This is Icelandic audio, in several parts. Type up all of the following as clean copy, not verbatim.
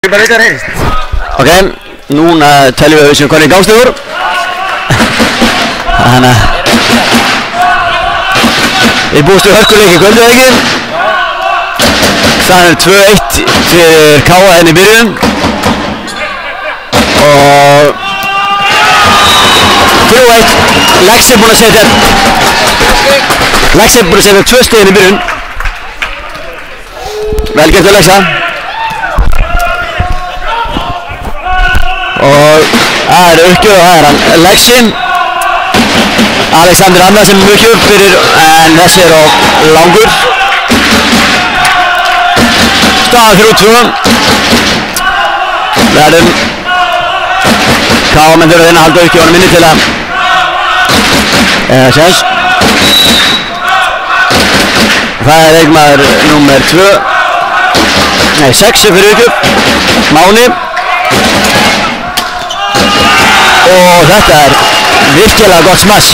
Ok, núna teljum við sem konið gangstöður. Þannig að við búumst við hörkuleik í kvöldu ekki. Staðan 2-1 fyrir K.A. henni í byrjun. Og 3-1. Lex er búinn að setja 2 stig inn í byrjun. Vel gert að Lexa. Og það er uppgjöf og það er hann Lexin. Alexander Anna sem uppgjöf fyrir en þessi er á langur. Staðan 3-2. Verðum K.A. menn þurfa þinn að halda uppgjöfunum inni til að sens. Það er leikmaður nummer 6 fyrir uppgjöf. Máni. Og þetta er virkilega gott smass.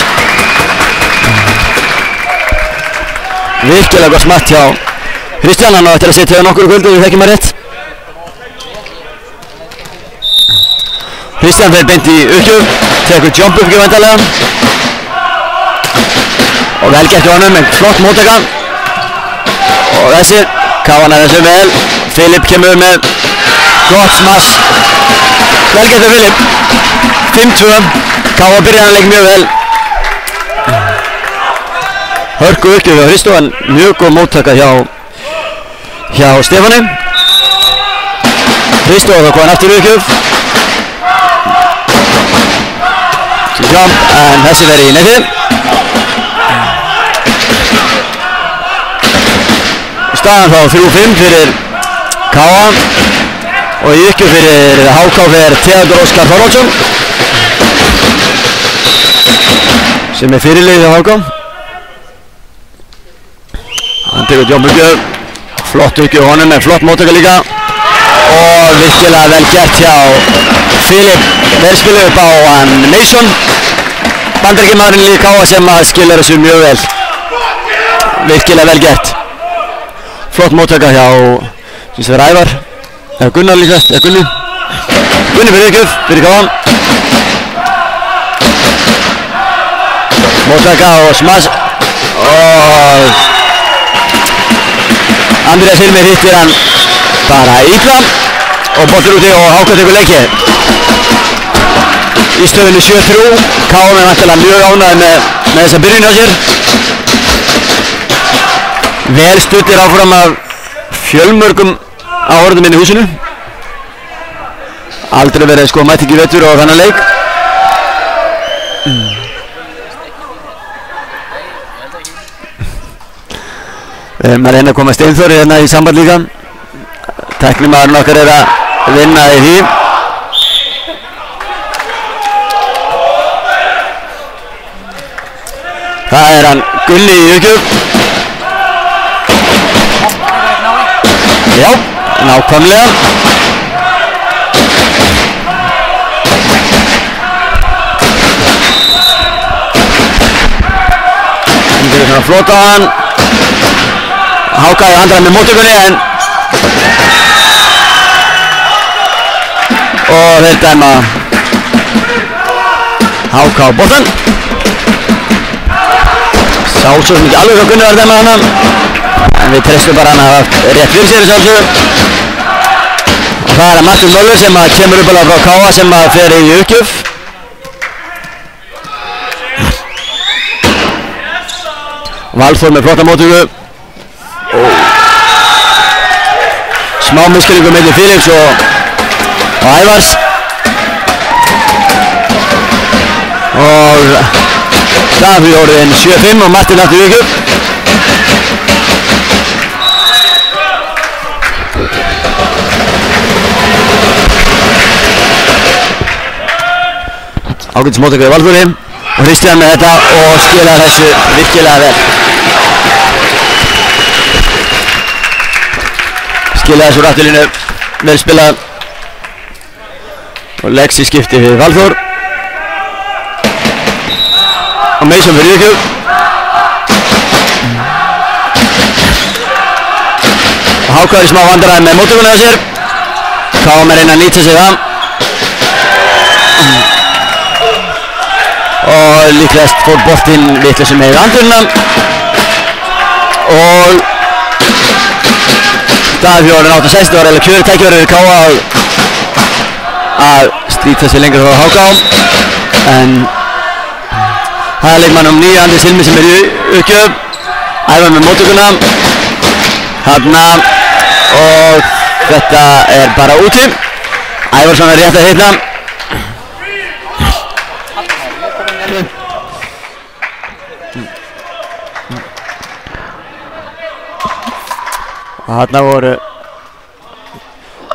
Virkilega gott smatt hjá Kristján, hann á eftir að setja nokkur kvöldu, við þekkjum að rétt. Kristján fer beint í uppgjöf, tekur jump uppgjöf væntanlega. Og vel gert hjá honum, en flott móttaka. Og þessir, K.A. þessu vel. Filip kemur með gott smass. Vel gert hjá Filip. 5-2. K.A. byrjaði hann leik mjög vel. Hörku uppgjöf hjá Kristó, en mjög góð móttaka hjá Stefáni. Kristó þá kom hann aftur uppgjöf. Jump, en þessi verið í netið. Staðan þá 3-5 fyrir K.A. Og í uppgjöf fyrir HK fyrir Theodor Óskar Þorvaldsson sem er fyrirliðið á HK. Hann tekur jump uppgjöf, flott uppgjöf honum með flott móttaka líka og virkilega vel gert hjá Filip. Vel spilað upp á Mason, bandaríkjamaðurinn í K.A. sem skilar þessu mjög vel. Virkilega vel gert. Flott móttaka hjá Ævar, eða Gunnar líka, eða Gunni fyrir uppgjöf, fyrir K.A. Móttaka og smass og Andrés Hilmir hittir hann bara illa og boltur úti og HK tekur leikið. Í stöðunni 7-3, K.A. með vantilega mjög ánægð með þessa byrjun á sér. Vel stuttir áfram af fjölmörgum áhorfendum inn í húsinu. Aldrei verið mætti ekki vetur á þennan leik. Við erum að reyna að koma Steinþóri hérna í samband líka. Tæknimaðurinn okkar er að vinna í því. Það er hann Gulli í uppgjöf. Já, nákvæmlega. Hann gerir svona flott á hann. HK í handræði með móttökunni en og þeir dæma HK á boltan. Sá svo sem ekki alveg hvað Gunni var að dæma hana en við treystum bara hann að hafa rétt fyrir sér í sjálfsögðu. Og það er að Martin Möller sem kemur upp alveg frá K.A. sem fer í uppgjöf. Valþór með flotta móttöku. Smá misskilningur milli Filips og Ævars og það fyrir orðin 7-5 og Martin aftur í uppgjöf. Ágætis móttaka við Valþóri og Kristján með þetta og skilar þessu virkilega vel. Skilaði þessu rættilínu, vel spilað og Lexi skipti við Valþór og Mason fyrir uppgjöf. Og HK er í smá vandræði með móttökunni á sér. K.A. Káum að reyna að nýta sig það. Og líklegast fór boltinn vitlaust með andurna. Og staðfjórinn 8-6 var eiginlega kjörið tækifæri fyrir Káa að slíta sig lengra frá Háká. En það er leikmannum 9 Andrés Hilmi sem í uppgjöf. Ævar með móttökuna. Þarna og þetta bara úti. Ævarsson rétt að hitna. Og þarna voru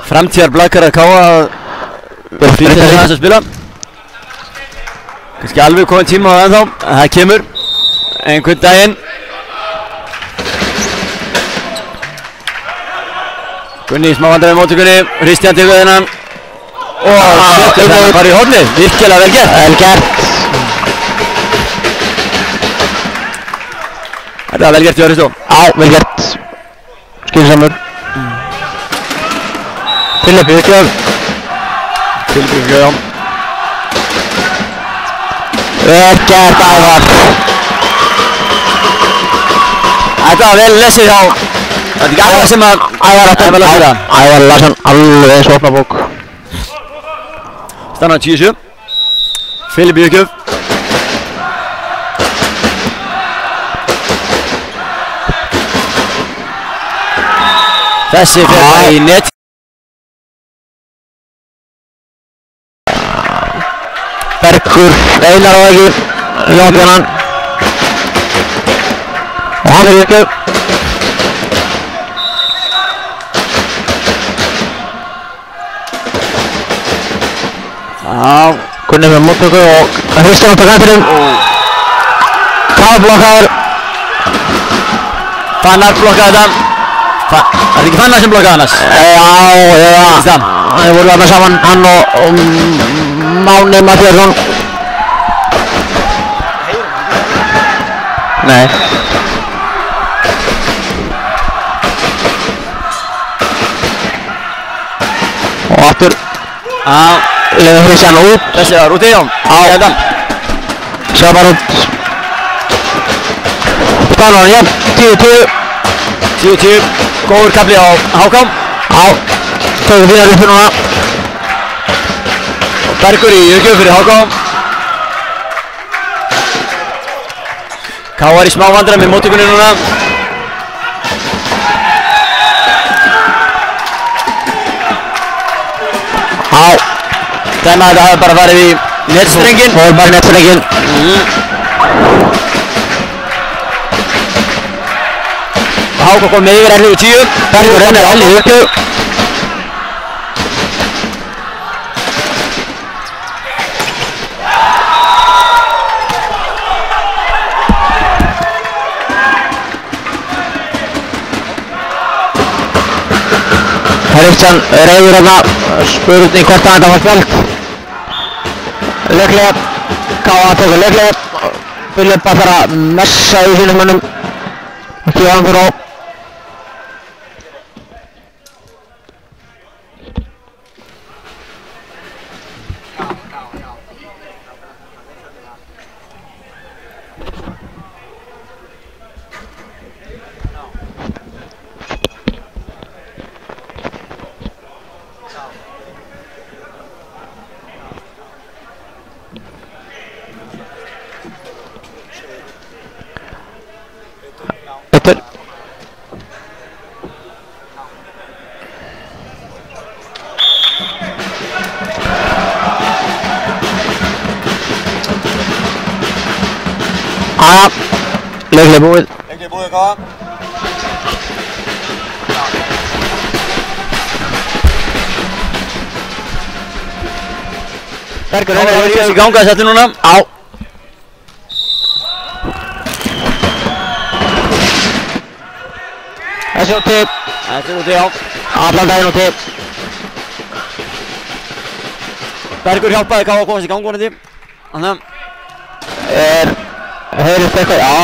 framtíðar blakar að Káa að flýta sig aðeins að spila. Kannski alveg komið tíma á það ennþá, en það kemur einhvern daginn. Gunni í smá vandræði með móttökunni, Kristján tekur þennan og setur þennan bara í hornið, virkilega vel gert. Vel gert. Þetta var vel gert hjá Kristó. Já, vel gert. Skynsamur. Filip Jökjöf. Filip Jökjöf. Vel gert Ævar. Þetta var vel lesið hjá. Það er ekki alveg sem að Ævar Larsson alveg svopnabók. Stannar 10-7. Filip Jökjöf. Þessi fyrir í net. Bergur, Einar á ekki, Jóhann. Og hann Jökjöf. Gunni með móttöku og Kristján á kantinum. Blokkaður. Fannar blokkaði þetta. Það er ekki Fannar sem blokkaði annars? Já. Það voru þarna saman, hann og Máni Matthíasson. Nei. Og aftur. Leður Kristján út. Þessi var úti, já. Þetta. Sjá bara út. Spannar hann, já. 10-10. Góður kafli á Háká. Já. Tökum fínar uppi núna. Og Bergur í Jökjöf fyrir Háká. Káar í smá vandræði með móttökunni núna. Já. Dæma að þetta hafi bara farið í netstrengin. Fór bara netstrengin. Háká kom með yfir 11-10. Bergur rennir allir Jökjöf. Kristján reyður hérna, spurning hvort að þetta var kvöld. Leiklega, Káa tekur leiklega. Filip bara þarf að messa í sínum mönnum. Ekki á hann fyrir á. Leiklega búið. Leiklega búið, Káa. Bergur rennir í ganga að setja núna. Já. Þessi úti. Þessi úti, já. Allan daginn úti. Bergur hjálpaði Káa að komast í gang vonandi. Þannig heyrist eitthvað, já.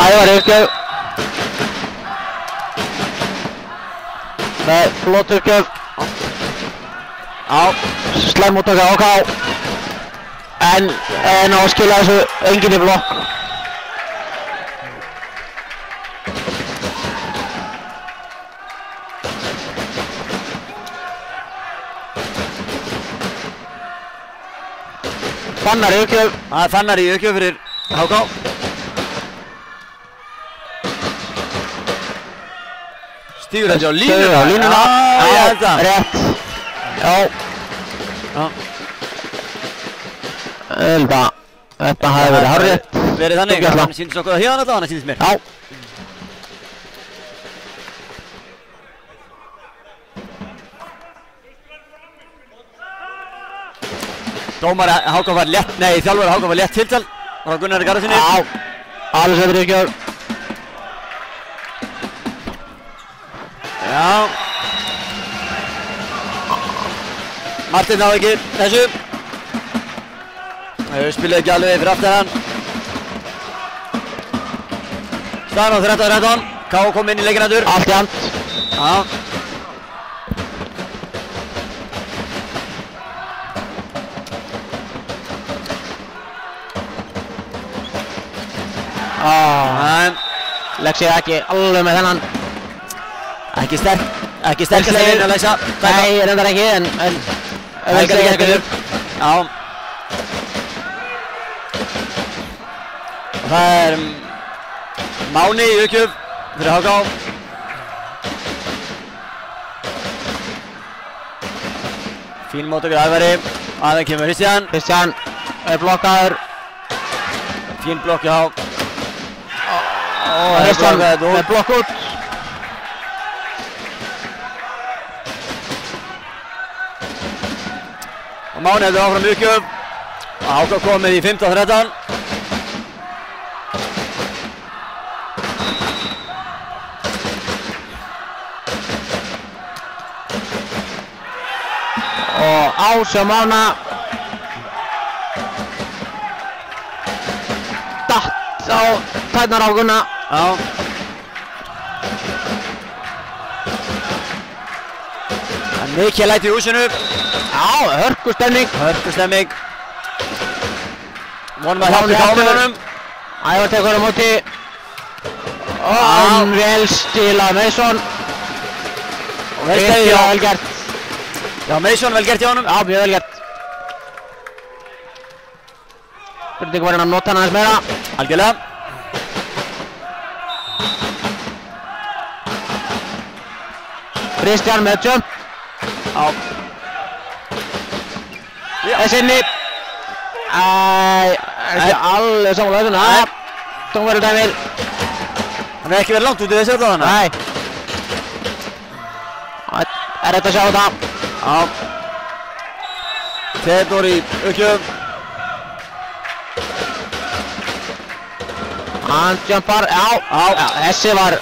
Ævar Jökjöf. Með flott uppgjöf. Já. Slæm móttaka á K. En ná að skila þessu enginn í blokk. Fannar í uppgjöf. Það er Fannar í uppgjöf fyrir HK. Stígur þessi á línuna. Já, ég held það. Rétt. Já. Þetta hafi verið hárrétt. Verið þannig, hann sýndist okkur að hérna allavega, hann sýndist mér. Já. Dómar HK var létt, nei þjálfari HK var létt tiltal. Það var Gunnar Garðarssoni. Já. Alveg settur í uppgjöf. Já. Martin náði ekki þessu. Það spilaði ekki alveg fyrir aftan hann. Staðan á 13-13. K kom inn í leikinn aftur. Allt jafnt. Já. Legg sig ekki alveg með þennan. Ekki sterkast leginn að leysa. Nei, reyndar ekki, en vel gert. Já. Og það er Máni í uppgjöf fyrir HK. Fín móttökur Ævari. Aðeins kemur Kristján. Kristján er blokkaður. Fín blokk hjá. Kristján með blokk út. Og Máni heldur áfram í uppgjöf. Og HK komið í 15-13. Og Ása Mána datt á tærnar á Gunna. Já. Það er mikið læti í húsinu. Já, hörkustemning. Hörkustemning. Vonum að hjálpa káminunum. Ævar tekur á móti. Og hann vel stílað Mason. Og vel stegið hjá. Vel gert. Já, Mason vel gert hjá honum. Já, mjög vel gert. Spurning var hann að nota hann aðeins meira. Algjörlega. Kristján með jump. Já. Þessinni. Ekki alveg samanlega þessuna. Dómari dæmir. Hann hefði ekki verið langt út í þessu öllu þannig. Nei. Er þetta að sjá þetta? Já. Theodor í uppgjöf. Hann jumpar. Já. Þessi var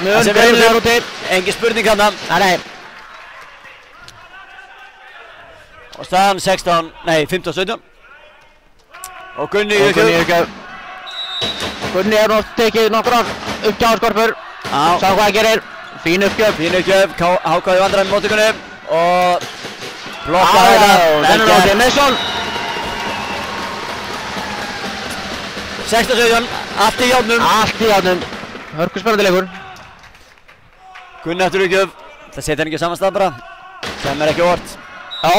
mjög greinilegur úti. Engin spurning hann. Nei. Og staðan 15-17. Og Gunni í uppgjöf. Gunni er nú tekið nokkrar uppgjáðskorpur. Já. Sá hvað það gerir. Fín uppgjöf. Fín uppgjöf. HK í vandræðum í móttökunni. Og blokkaði þetta. Ennur á því Mason. 16-17. Allt í járnum. Allt í járnum. Hörkuspennandi leikur. Gunni eftir uppgjöf. Það setja hann ekki á saman stað bara. Sem er ekki óvart. Já.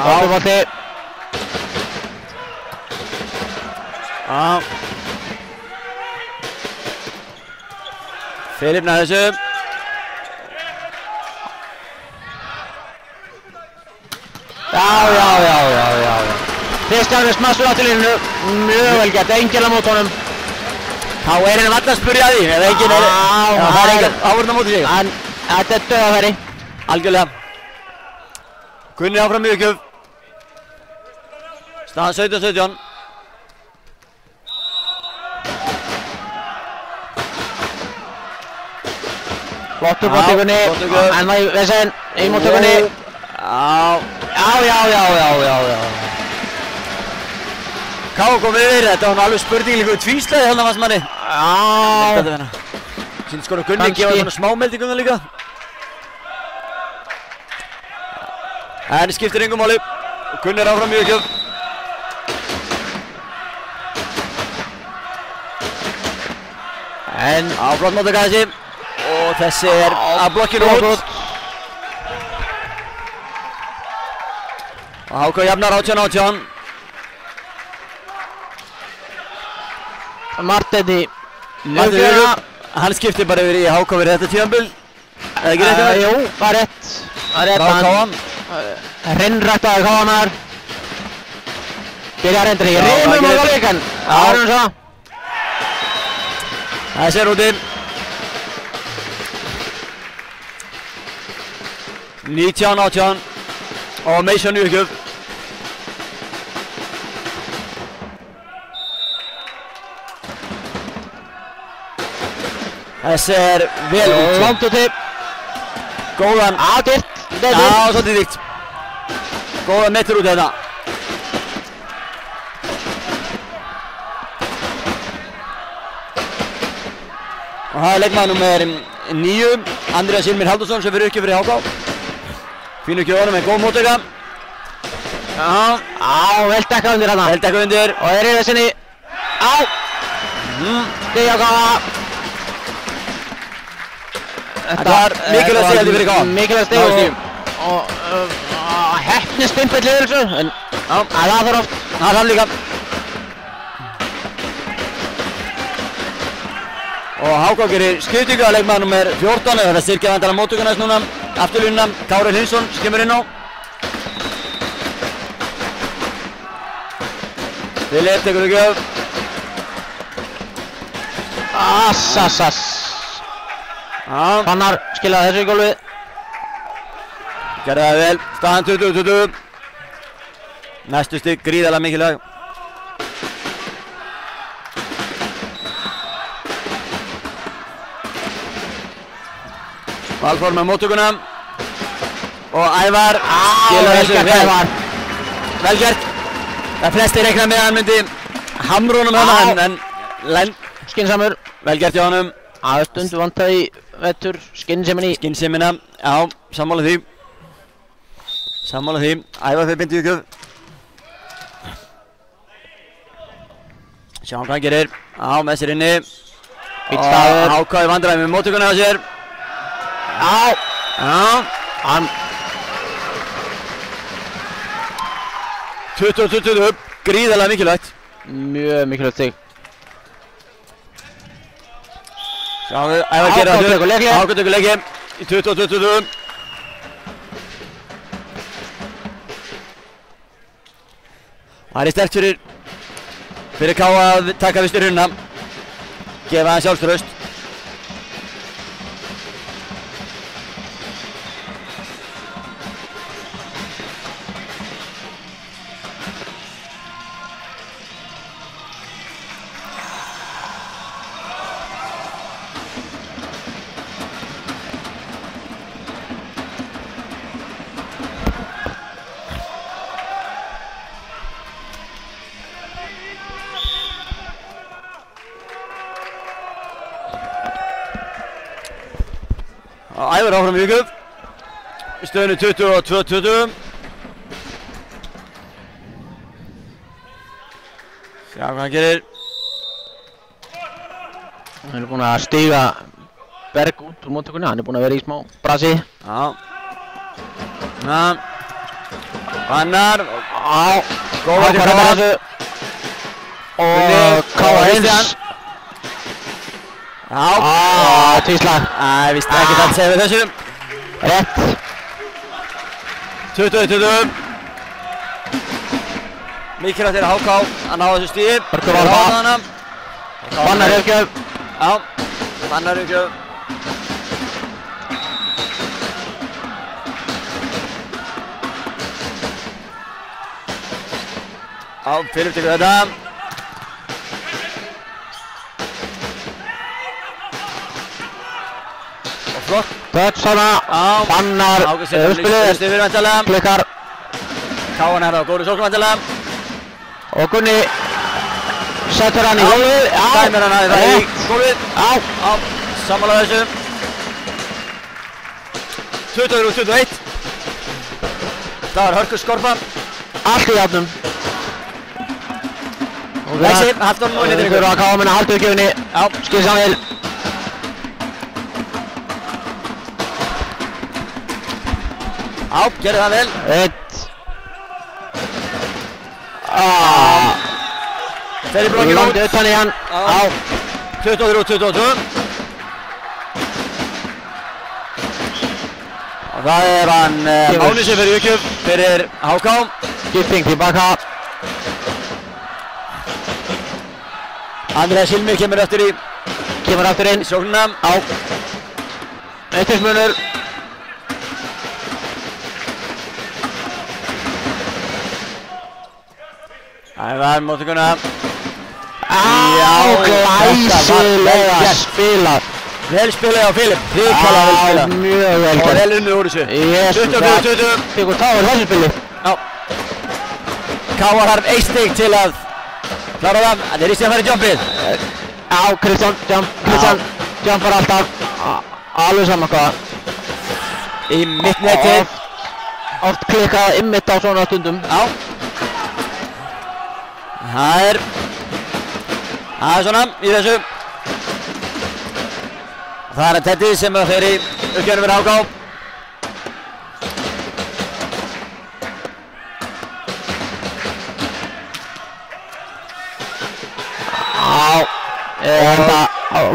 Bóttumolti. Já. Filip nær þessu. Já. Kristján er smassur á til línu. Mjög vel gert, enginn á mót honum. Þá er henni vall að spurja því, ef enginn er... Já, það er enginn áverðin á móti sig. Þetta er döðafæri. Algjörlega. Gunni áfram í uppgjöf. Staðan 17-17. Flottur móttökunni. En það í vesen í móttökunni. Já. Ká komið yfir, þetta var alveg spurning líka tvíslæði hérna fannst manni. Já. Sýnir skora Gunni, gefa svona smá meldingum það líka. En skiptir engum máli. Gunni áfram í uppgjöf. En áfram móti Gassi. Og þessi að blokkinu út. Og HK jafnar 18-18. Marteini. Hann skiptir bara yfir í HK fyrir þetta tímabil. Eða ekki rétt hjá? Jú, var rétt. Káan. Hreinræktaði Káanar. Byrjar reyndar í reymum á leikann. Árum svo. Þessi úti. 19-18. Og Mason í uppgjöf. Þessi vel út. Langt úti. Góðan. Dýrt. Já, svolítið dýrt. Góðan metur út þetta. Og það leikmaður nummer 9, Andreas Hilmir Haldursson sem fyrir uppgjöf fyrir HK. Fínu uppgjöf honum með góð móttaka. Vel dekkað undir hana. Vel dekkað undir. Og þeir eru þessinni. Stig á Káa. Þetta var mikilvægt stig fyrir Káa. Mikilvægt stig og heppni stimpill yfir þessu. En það þarf oft. Það þarf líka. Og HK gerir skiptingu að leikmaður nummer 14. Það er styrkja vandala móttökuna þess núna. Afturlínuna, Kári Hlinsson skemmur inn á. Filip tekur uppgjöf. Ass. Fannar skilaði þessu í gólfið. Gerði það vel. Staðan 20-20. Næstu stig gríðarlega mikilvæg. Valþór með móttökuna. Og Ævar skilaði þessu vel. Vel gert. Það flesti reikna með að hann myndi hamrunum hana en Skynsamur. Vel gert hjá honum. Stundu vantaði í vettur skynnsemina. Skynnsemina, já, sammála því. Sammála því. Ævar fyrir bindi í uppgjöf. Sjáum hvað hann gerir. Með sér inni. Fínn staður. HK í vandræðum með móttökuna á sér. Hann 20-20 upp, gríðarlega mikilvægt. Mjög mikilvægt stig. Sjáum við, Ævar gerir það tekur leikli. HK tekur leikli í 20-20. Það er sterkt fyrir Káa að taka við styrjunna. Gefa hann sjálfstraust. Ævar áfram í uppgjöf. Í stöðunni 22-20. Sjá hvað hann gerir. Hann er búinn að stíga Berg út úr móttökunni. Hann er búinn að vera í smá brasi. Fannar. Góða til Káa. Og Káa eins. Tvíslag. Ég vissi ekki það að segja við þessu. Rétt. 20-20. Mikilvægt er HK að ná þessu stigi. Börgur Valba. Fannar uppgjöf. Fannar uppgjöf. Filip tekur þetta. Flott. Touch hana. Fannar. Uppspilið. Klikkar. Káan er á góðri sókn vantilega. Og Gunni setur hann í gólfið. Dæmir hann að það í gólfið. sammála þessu. 23-21. Það var hörku skorpa. Allt í jafnum. Lexi, Hafþór nú inn í Við ykkur. þurfum að káa minna haldu uppgjöfinni. Já. Skil Samuel. Já, gerði það vel. 1. Fer í blokkinu út. Utan í hann. Já. 23-22. Og það er hann Máni sem fer í uppgjöf fyrir HK. Skipting tilbaka. Andrés Hilmir kemur aftur í sóknina. Já. Eittingsmunur. Það var móttökuna. Glæsilega spilað. Vel spilað á Filip. Hrikalega vel spilað. Mjög vel Og gert. vel unnið úr þessu. 24-20. Tekur táður þessu spili. Já. Káar þarf 1 stig til að klára það. Það er Ísland að fara í jumpið. Já, Kristján jumpar alltaf. Alveg saman hvað. Í mitt netið. Oft klikkað ymmit á svona stundum. Já. Það er svona í þessu. Það er Teddy sem fer í uppgjörnum fyrir HK.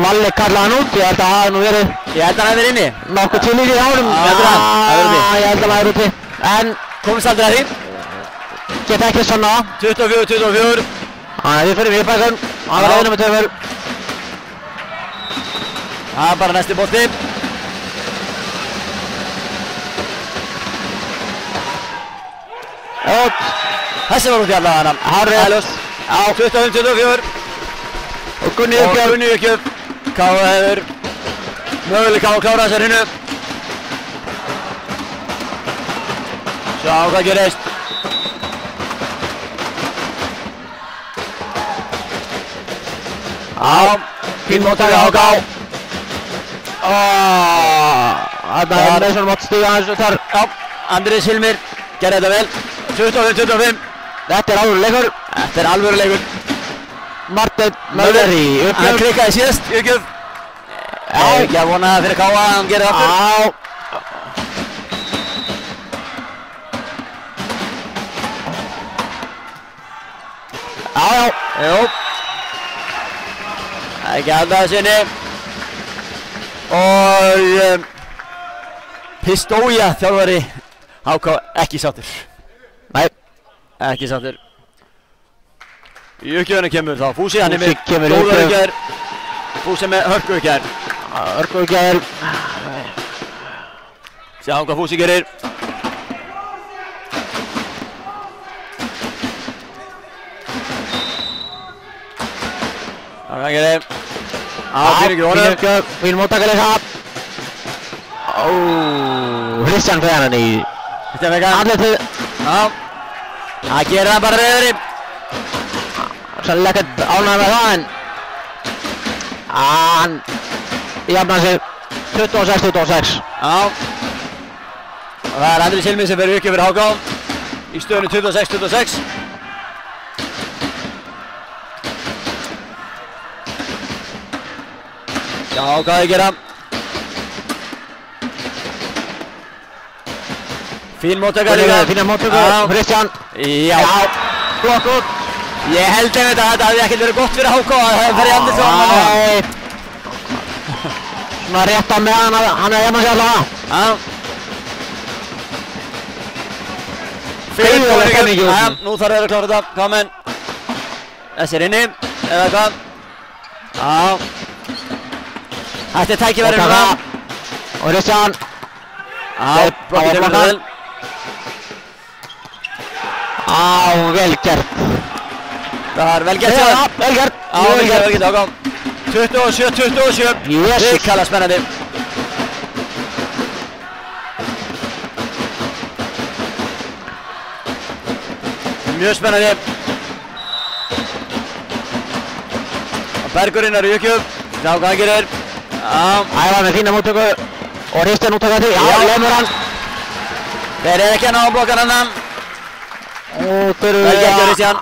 Valli kallaði hann út, ég held að það hafi nú verið. Ég held að hann hefði verið inni. Nokkuð til í því ánum. Já, það er hann. Það er úti. Ég held að það er úti. En komist aldrei að því. geta ekki svona. 24-24. Við fyrir viðbækun. Það var einu með töfur. Það er bara næsti bolti. Út. Þessi var út í allavega hana. Hárrétt. Já, 25-24. Og Gunni Og uppgjöf. Gunni uppgjöf. Káa hefur möguleika á að klára þessar hinu. Sjá hvað gerist. Já, fín móttaka á HK. Þarna er Mason mátt stíga þessu þar. Já, Andrés Hilmir gerði þetta vel. 25-25. Þetta er alvöru leikur. Þetta er alvöru leikur. Marteinn Möller í Hann uppgjöf. klikkaði síðast í uppgjöf. Ekki að vona fyrir Káa að hann gerði það aftur. Já. Jú. Ekki alltaf sinni. Og Pistója þjálfari HK ekki sáttur. Nei. Ekki sáttur. Í uppgjöfuna kemur þá Fúsi, hann er Fúsi með kemur í góða uppgjöf. uppgjör. Fúsi með hörku uppgjör. Hörku uppgjör. Sjáum hvað Fúsi gerir. Það gerir. Fyrir ekki honum. Fín móttakalega. Kristján fyrir hann í Þetta er vegan. andlitið. Já. Það gerir hann bara reyðri. Sannlega ekkert ánægður með það en hann jafnar sig 26-26. Já. Og það er Andrés Hilmir sem verður uppgjöf fyrir HK í stöðunni 26-26. Já, hvað þau gera? Fín móttaka líka. Fína móttöku, Já. Kristján. Já. Blokk út. Ég held einmitt að þetta hefði ekkert verið gott fyrir HK að það fer í Andrés og hann. Nei. Svona rétt á meðan hann er jafna sig allavega. Já. Gríðarleg stemning í Já, hópnum. nú þarf þeir að klára þetta. Hvað menn? Þessi er inni, eða hvað? Já. Þetta er tækifærið núna. Og Kristján. Já, blokkið er vel. Vel gert. Það var vel gert hjá þeim. Vel gert. Já, vel gert, ákvæm. 27-27. Jesus. Ríkala spennandi. Mjög spennandi. Og Bergurinn er í uppgjöf. Sjá hvað hann gerir. Ævar með fína móttöku og Kristján úttaka því, já, lemur hann. Þeir ekki að ná að blokka hann. Og þurfum við að... Kristján.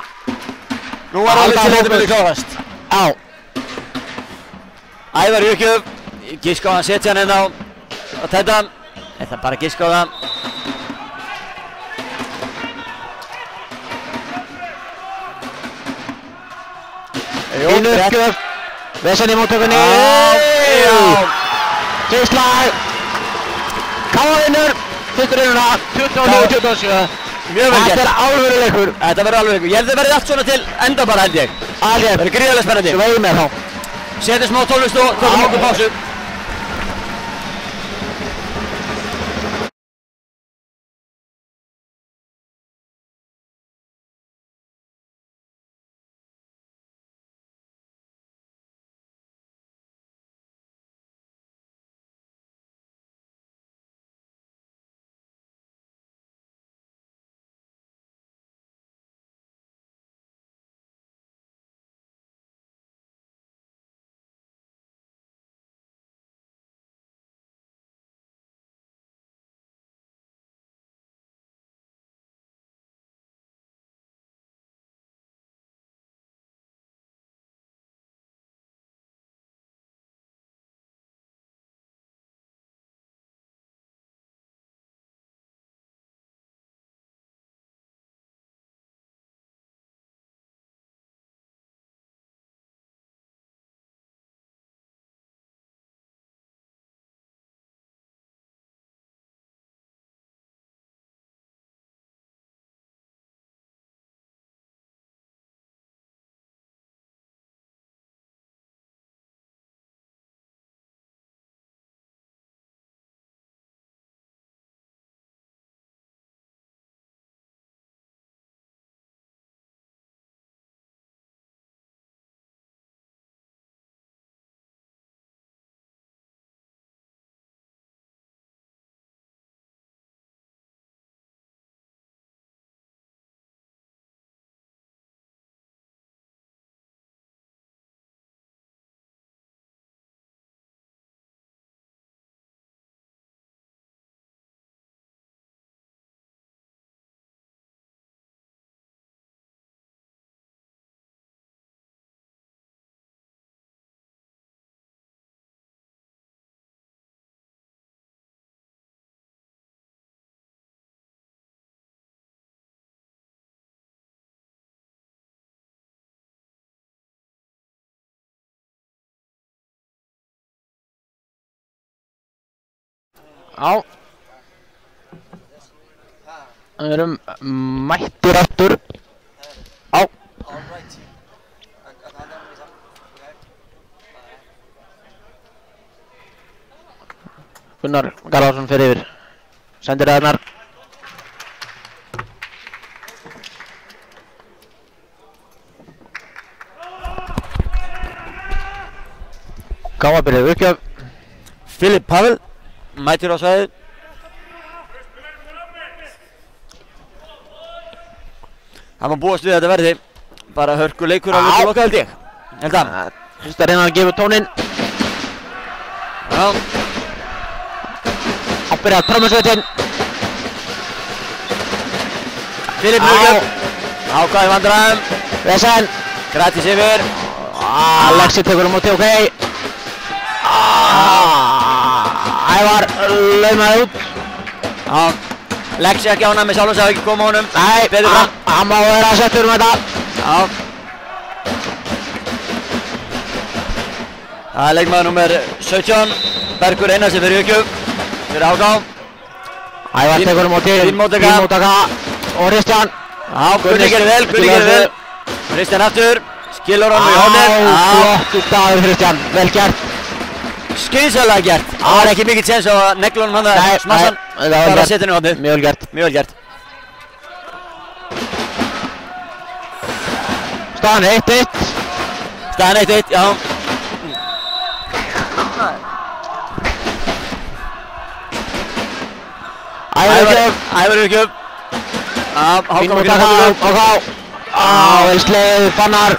Nú var alveg til þetta myndi klárast. Já. Ævar Jökjöf, giska á hann setja hann inn á þetta. Þetta bara giska á það. Fínu uppgjöf. Vesen í móttökunni. Tvíslag. Káðinur. Fyrtur innuna. 29-27. Mjög vel gert. Þetta alvöru leikur. Þetta verður alvöru leikur. Ég held að verði allt svona til enda bara held ég. Alveg. Það verður gríðarlega spennandi. Svo vegum með þá. Setjum smá tónlist og tökum okkur pásu. Já. Við erum mættir aftur. Já. Gunnar Garðarsson fer yfir. Sendir þarnar. Káa byrjaði uppgjöf. Filip Pavel mætir á svæðið. Það má búast við að þetta verði bara hörku leikur alveg til loka held ég. Held að. Fyrst að reyna að gefa tóninn. Já. Að byrja trommusveitin. Filip Mjögjöf. Ákvæði vandræðum. Vesen. Grætis yfir. Alexi tekur á móti, ok. Ævar laumaði út. Já. Lexi ekki ánægð með sjálfum sig að ekki koma honum. Nei, hann má vera settur þetta. Já. Það leikmaður númer 17, Bergur Einarsen fyrir Jökjöf, fyrir Háká. Ævar tekur á móti. Fín móttaka. Og Kristján. Já, Gunni gerir vel, Gunni gerir vel. Kristján aftur, skilur honum í hóðið. Flottur dagur Kristján, vel gert. Skynsamlega gert. Það var ekki mikill sens á að negla honum hann það smassan. Bara að setja henni í hóðið. Mjög vel gert. Mjög vel gert. Staðan 1-1. Staðan 1-1, já. Ævar Jökjöf. Fín móttaka, Háká. Vel sleið, Fannar.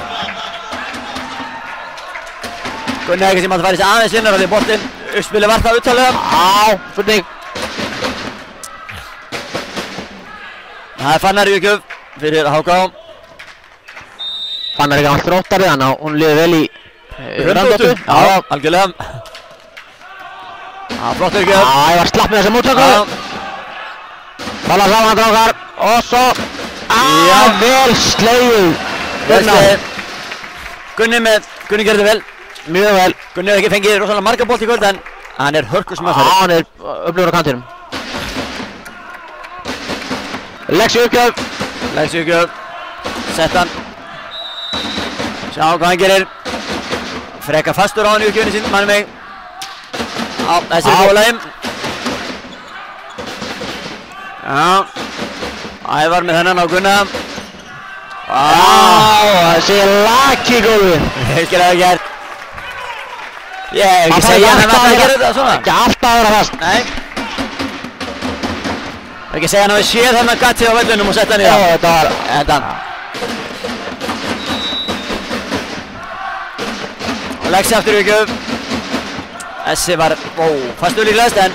Gunni hefði kannski mátt að færa sig aðeins innar af því boltinn uppspilið var það uttalega. Já, spurning. Það Fannar í uppgjöf fyrir HK. Fannar ekki allt róttari þannig að hún liði vel í Hröndóttu. Já, algjörlega. Já, flott uppgjöf. Já, ég var slapp með þessi móttöku. Tala saman drákar og svo vel slegið. Gunni gerði vel. Mjög vel. Gunni hefði ekki fengið rosalega marga bolt í kvöld en hann er hörkusmöðfæri. Já, hann er öflugur á kantinum. Lexi uppgjöf. Sett hann. Sjá hvað hann gerir. Frekar fastur á hann í uppgjöfni sín, mannum mig. Já, þessi er góðlegin. Já. Ævar með þennan á Gunna. Þessi laki góður. Virkilega gert. Ég hef ekki segja hann að gera þetta svona. Ekki alltaf að vera fast. Nei. Ekki segja hann að við séð þarna gatið á vellunum og sett hann í það. Já, þetta var... Þetta. Og Lexi aftur í uppgjöf. Þessi var, fastur líklegast en...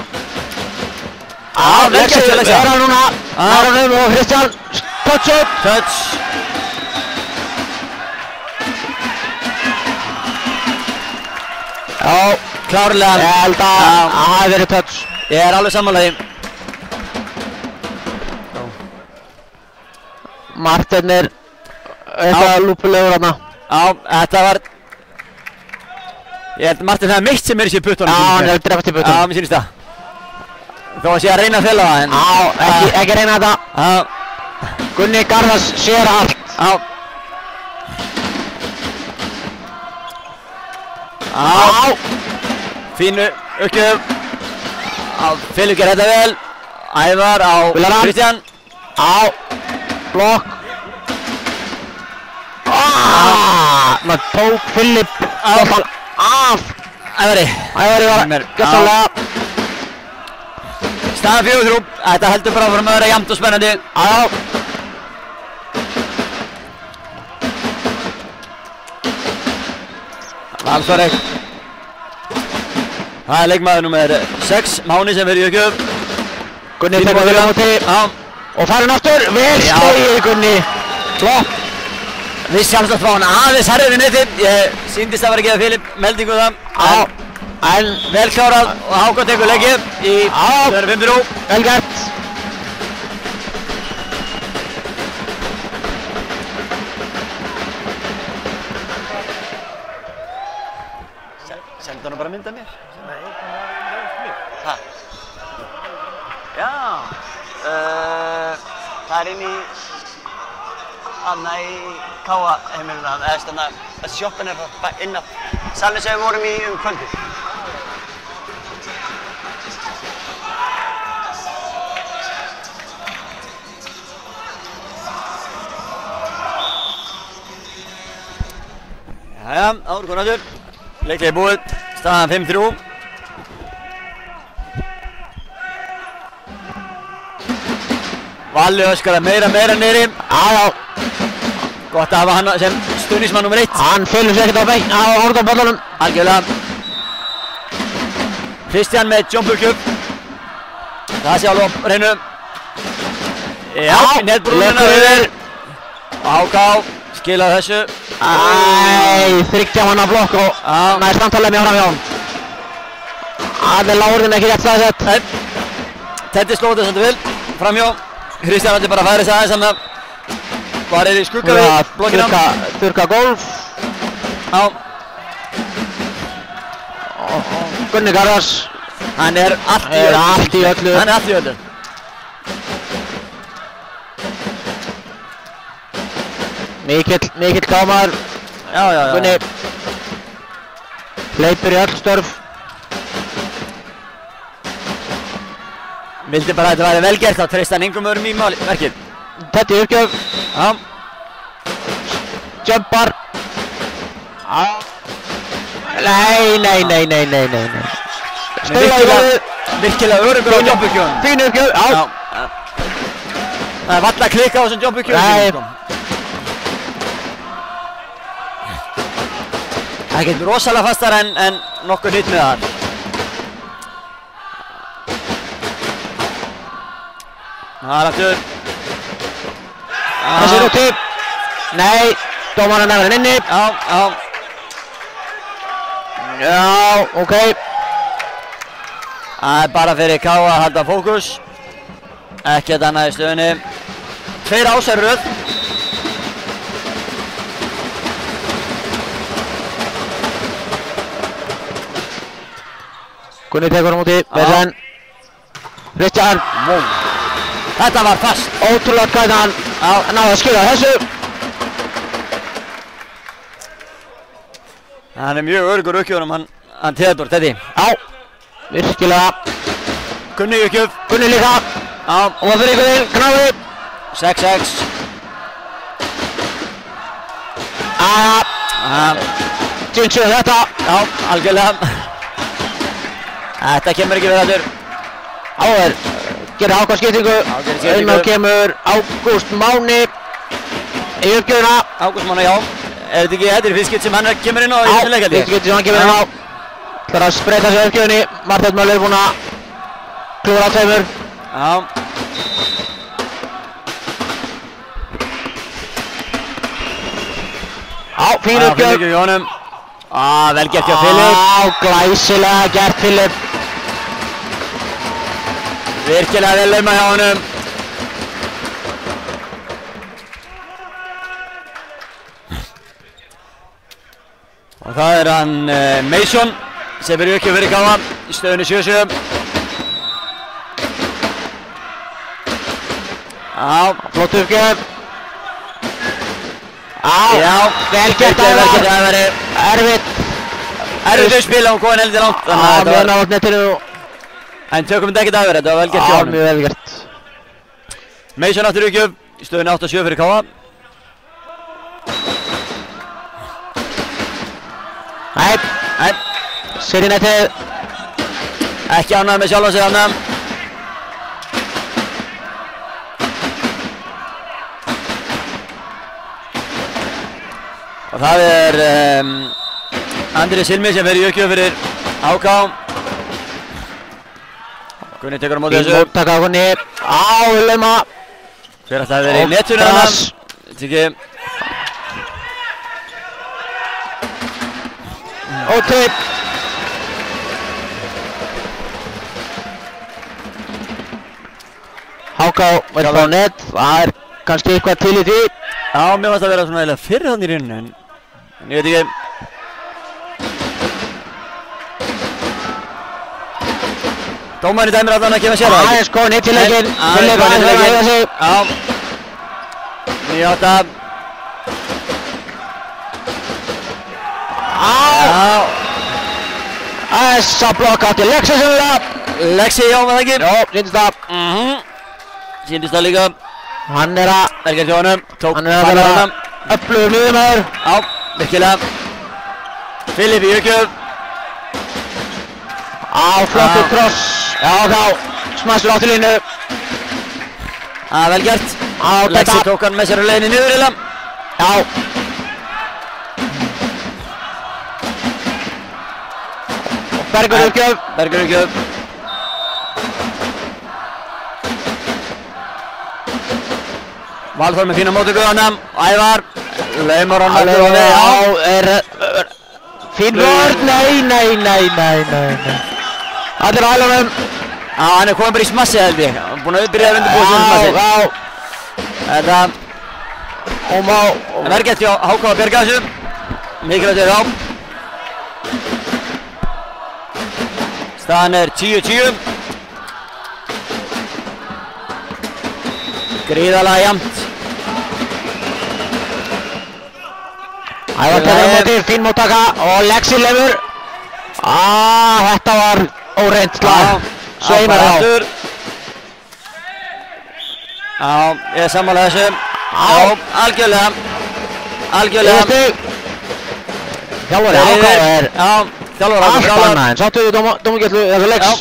Lexi er hann núna. Aronum og Kristján. Touch. Já, klárlega. Ég held að það hafi verið touch. Ég er alveg sammála því. Martin er eitthvað lúpulegur þarna. Já, þetta var... Ég held að Martin það meitt sem er í sér puttunum. Já, hann er drefast í puttunum. Já, mér sýnist það. Þó að sé að reyna að fela það en... Já, ekki reyna þetta. Já. Gunni Garðars sér allt. Já. Já. Fínu uppgjöf. Já, Filip gerði þetta vel. Ævar á Kristján. Já. Blokk. Það tók Filip af. Ævari var gjössalega. Staðan 4-3. Þetta heldur bara frá að vera jafnt og spennandi. Já. Valsarek. Það er leikmaður númer 6, Máni sem verið í uppgjöf. Gunni tekur vel á móti. Og farin aftur. Vel slegið Gunni. Flott. Við sjálfsagt fá hann aðeins herrið við netið. Ég síndist að vera að gefa Filip meldingu það. En vel klárað og HK tekur leikið í stöðunni 5-3. Vel gert. Sendu hann bara mynd af mér? Nei, hæ? Já. Það er inn í... Anna í Káa heimilinu það, eða þannig að sjoppan er það inn af salin sem við vorum í kvöldið. Jæja, áður konatur. Leiklega búið, staðan 5-3. Valli öskar meira niðri. Já. Gott að hafa hann sem stuðningsmann nr. 1. Hann fylgur sér ekkert á bein á orðaballunum. Algjörlega. Kristján með jumpurkjöp. Það sé alveg á hreinu. Já, netbrúnina yfir. HK skilaði þessu. Þryggja manna blokk og næst samtalið með framhjá hann. Það er lágurinn ekki rétt staðsett. Teddy slóði þess að þetta vil. Framhjá. Kristján allir bara færi sig aðeins þannig að var í skugga við blokkina. Þurka golf. Já. Gunni Garðars. Hann er allt í öllu. Hann er allt í öllu. Mikill gámaður. Já. Gunni hleypur í öll störf. Vildi bara að þetta væri vel gert, þá treysti hann engum öðrum í verkið. Teddy uppgjöf. Já. Jumpar. Nei. Virkilega öruggur á jumpuppgjöfum. Fín uppgjöf, já. Það er valla að klikka á þessum jumpuppgjöfum. Ekkert rosalega fastar en nokkuð nýtt með það. Það er aftur. Þessi er úti. Nei, dómarinn nefnir hann inni. Já, ok. Það er bara fyrir K að halda fókus. Ekkert annað í stöðunni. 2 ásar röð. Gunni tekur á móti, Verðan. Kristján. Þetta var fast. Ótrúlega hvernig hann náði að skila þessu. Hann er mjög öruggur uppgjöfnum, hann Theodor, Teddy. Já, virkilega. Gunni uppgjöf. Gunni líka. Já. Og það fyrir ykkur inn, Knáði. 6-6. Tjúntsjóð þetta. Já, algjörlega. Þetta kemur ekki við þettur. Áður, gerir ákvæmskiptingu. Inn á kemur Ágúst Máni í uppgjöfuna. Ágúst Máni, já. Er þetta ekki þetta fyrst skipt sem hann kemur inn á í þessum leikjaldi? Fyrst skipt sem hann kemur inn á. Það er að spreyta sig uppgjöfunni. Marteinn Möller er búinn að klúra á tveimur. Já. Fín uppgjöf. Hjá honum. Vel gert hjá Filip. Glæsilega gert Filip. Virkilega vel lauma hjá honum. Og það er hann Mason sem er uppgjöf fyrir Káa í stöðunni 7-7. Flott uppgjöf. Já, vel gert það verið erfitt spil og góðan heldur langt. Mjög nátt netinu. En tökum þetta ekkert aðverð, þetta var vel gert hjá honum. Mjög vel gert. Mason aftur uppgjöf í stöðunni 8-7 fyrir Káa. Nei. Sér í netið. Ekki ánægð með sjálfa sig ánægð. Og það er Andri Silmi sem fer í uppgjöf fyrir HK. Gunni tekur á móti þessu. Fín móttaka á Gunni. Lauma. Hver ætti að vera í netunum hann? Þetta ekki. Og tip. HK verður á net. Það er kannski eitthvað til í því. Já, mér fannst að vera svona eiginlega fyrr hann í rauninni en ég veit ekki. Dómarinn dæmir allan að gefa sér það. Aðeins góðin hitt í leikinn. Filip aðeins verður að hæfa sig. Já. 9-8. Aðeins að blokka átti Lexi sennilega. Lexi, já, með það ekki. Já, sýndist það. Sýndist það líka. Hann er að Velgerð hjá honum. Hann er að vera öflugur miðjumaður. Já, virkilega. Filip í uppgjöf. Flottur kross. Já, þá smæstur á til línu. Vel gert. Lexi tók hann með sér á leiðinni niður eiginlega. Já. Bergur uppgjöf. Bergur uppgjöf. Valþór með fína mótöku hana. Ævar. Laumar hann aftur á leið. Já, fín vörn. Nei. Allir á hælunum. Hann er komin bara í smassi held ég. Hann er búinn að byrja að undirbúa sig í smassi. Þetta verður gett hjá HK að bjarga þessu. Mikilvægt er þá. Staðan er 10-10. Gríðarlega jafnt. Ævar tekur á móti, fín móttaka og Lexi lefur. Þetta var óreint slag. Sveinar á. Já, ég er sammála þessu. Já, algjörlega. Þjálfari HK er allt annað en sáttu við dómugjallu þessu leiks.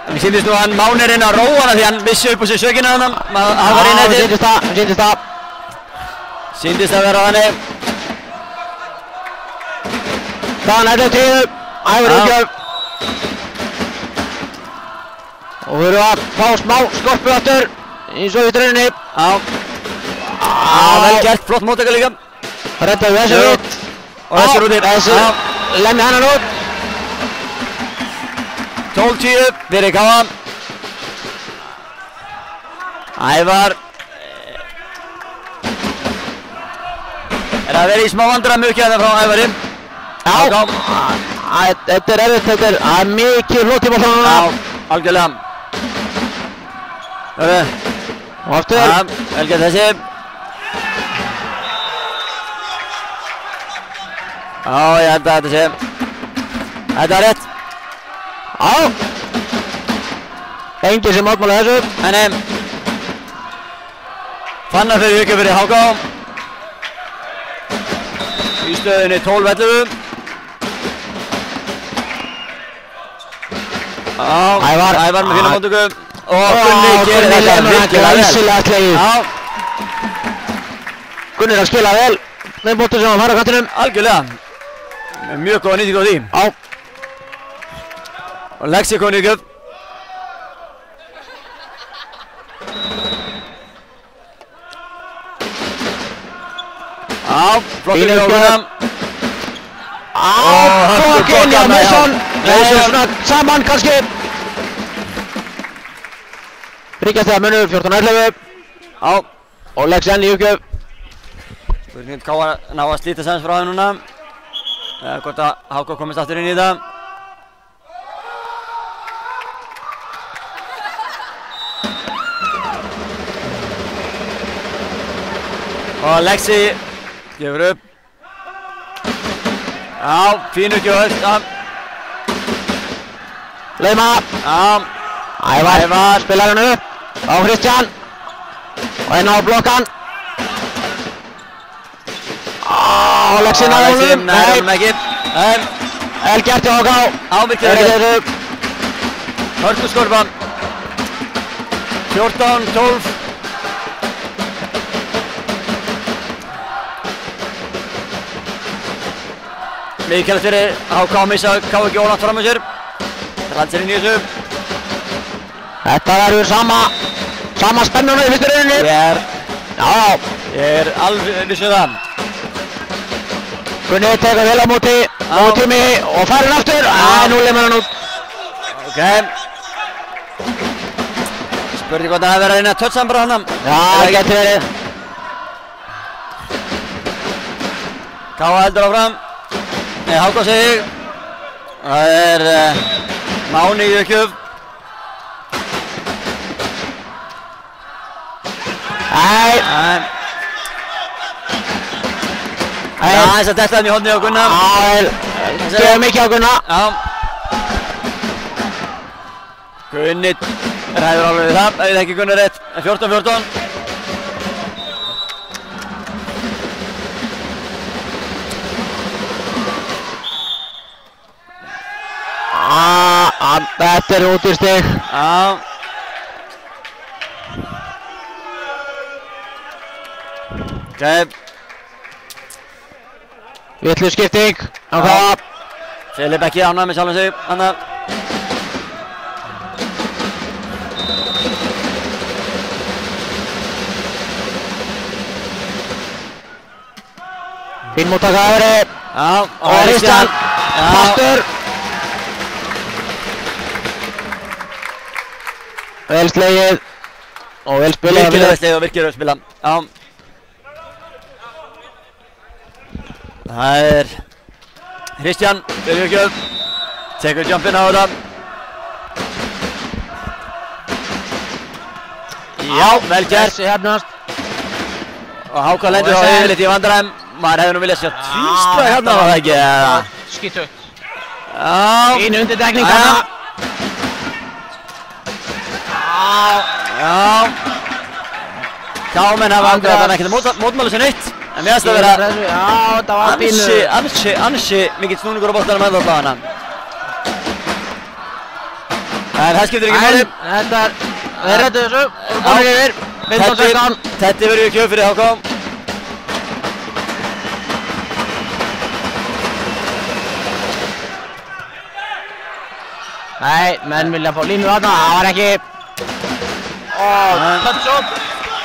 Mér sýndist nú að hann Máni reyna að róa hana því hann vissi upp á sig sökina hann. Hann var í netið. Sýndist það. Sýndist að vera á henni. Staðan 11-10. Ævar uppgjöf. Og við erum að fá smá skorpu aftur í Sovétrauninni. Vel gert, flott móttaka líka. Reddaði þessu út. Og þessu úti. Þessu lemmi hennan út. 12-10 fyrir Káa. Ævar er að vera í smá vandræðum mjög hérna frá Ævari. Þetta er erfitt, þetta er mikið flott í boltanum núna. Algjörlega. Og aftur. Vel gert þessi. Ég held að þetta sé. Þetta er rétt. Engin sem mótmála þessu. Fannar fyrir ykkur fyrir Háká. Í stöðunni 12-11. Ævar með fína móttöku. Og Gunni gerir þetta virkilega vel. Gunni er að skila vel. Með móttöku sem hann fara á kantinum. Algjörlega. Með mjög góða nýting á því. Og Lexi komið ykkur. Flottur í Gunnar. Flokk inn í Mason. Svona saman kannski. Ríkjast þegar munur 14-11. Og Lexi enn í uppgjöf. Spurning Káa ná að slíta sæns frá það núna. Hvort að Háká komist aftur inn í það. Og Lexi gefur upp. Fínu gjöld. Leima. Ævar spilar hann upp. Á Kristján. Og inn á blokkan. Lexi náði honum. Nei, ekki. Vel gert hjá Háká. Virkilega. Hörkuskorpan. 14-12. Mikilvægt fyrir Háká að missa Káa ekki ólangt fram með sér. Rannsir inn í þessu. Þetta verður sama spennuna í fyrstu rauninni. Ég er alveg vissu það. Gunni tekur vel á móti tími og fær hann aftur. Nú lemur hann út. Spurning hvort það hefur verið að reyna að toucha hann bara hann. Það getur verið. Káa heldur áfram. Nei, Háká sig. Það er Máni í uppgjöf. Þess að detta hann í hornið á Gunnar. Það er mikið á Gunnar. Gunni ræður alveg við það, ef það ekki Gunnar rétt. 14-14. Þetta er út í stig. Vitlu skipting á Káa. Filip ekki ánægð með sjálfum sig. Fín móttaka Ævari. Og Kristján. Fastur. Vel slegið. Og vel spilað. Virkilega vel slegið og virkilega vel spilað. Það er Kristján, fyrir uppgjöf. Tekur jumpinn á þetta. Vel gert. Og Háká lendur á yfirleitt í vandræðum. Maður hefði nú viljað sjá tvístra hérna, var það ekki? Skítugt. Fín undirdekning hérna. Káamenn hafa ákveðið að ekkert mótmála sér neitt. En mér finnst það að vera ansi mikill snúningur á boltanum með þarna. En það skiptir ekki máli. Þeir reddu þessu. Komið yfir. 15-16. Þetta verður gjöf fyrir Háká. Nei, menn vilja fá línu þarna, það var ekki.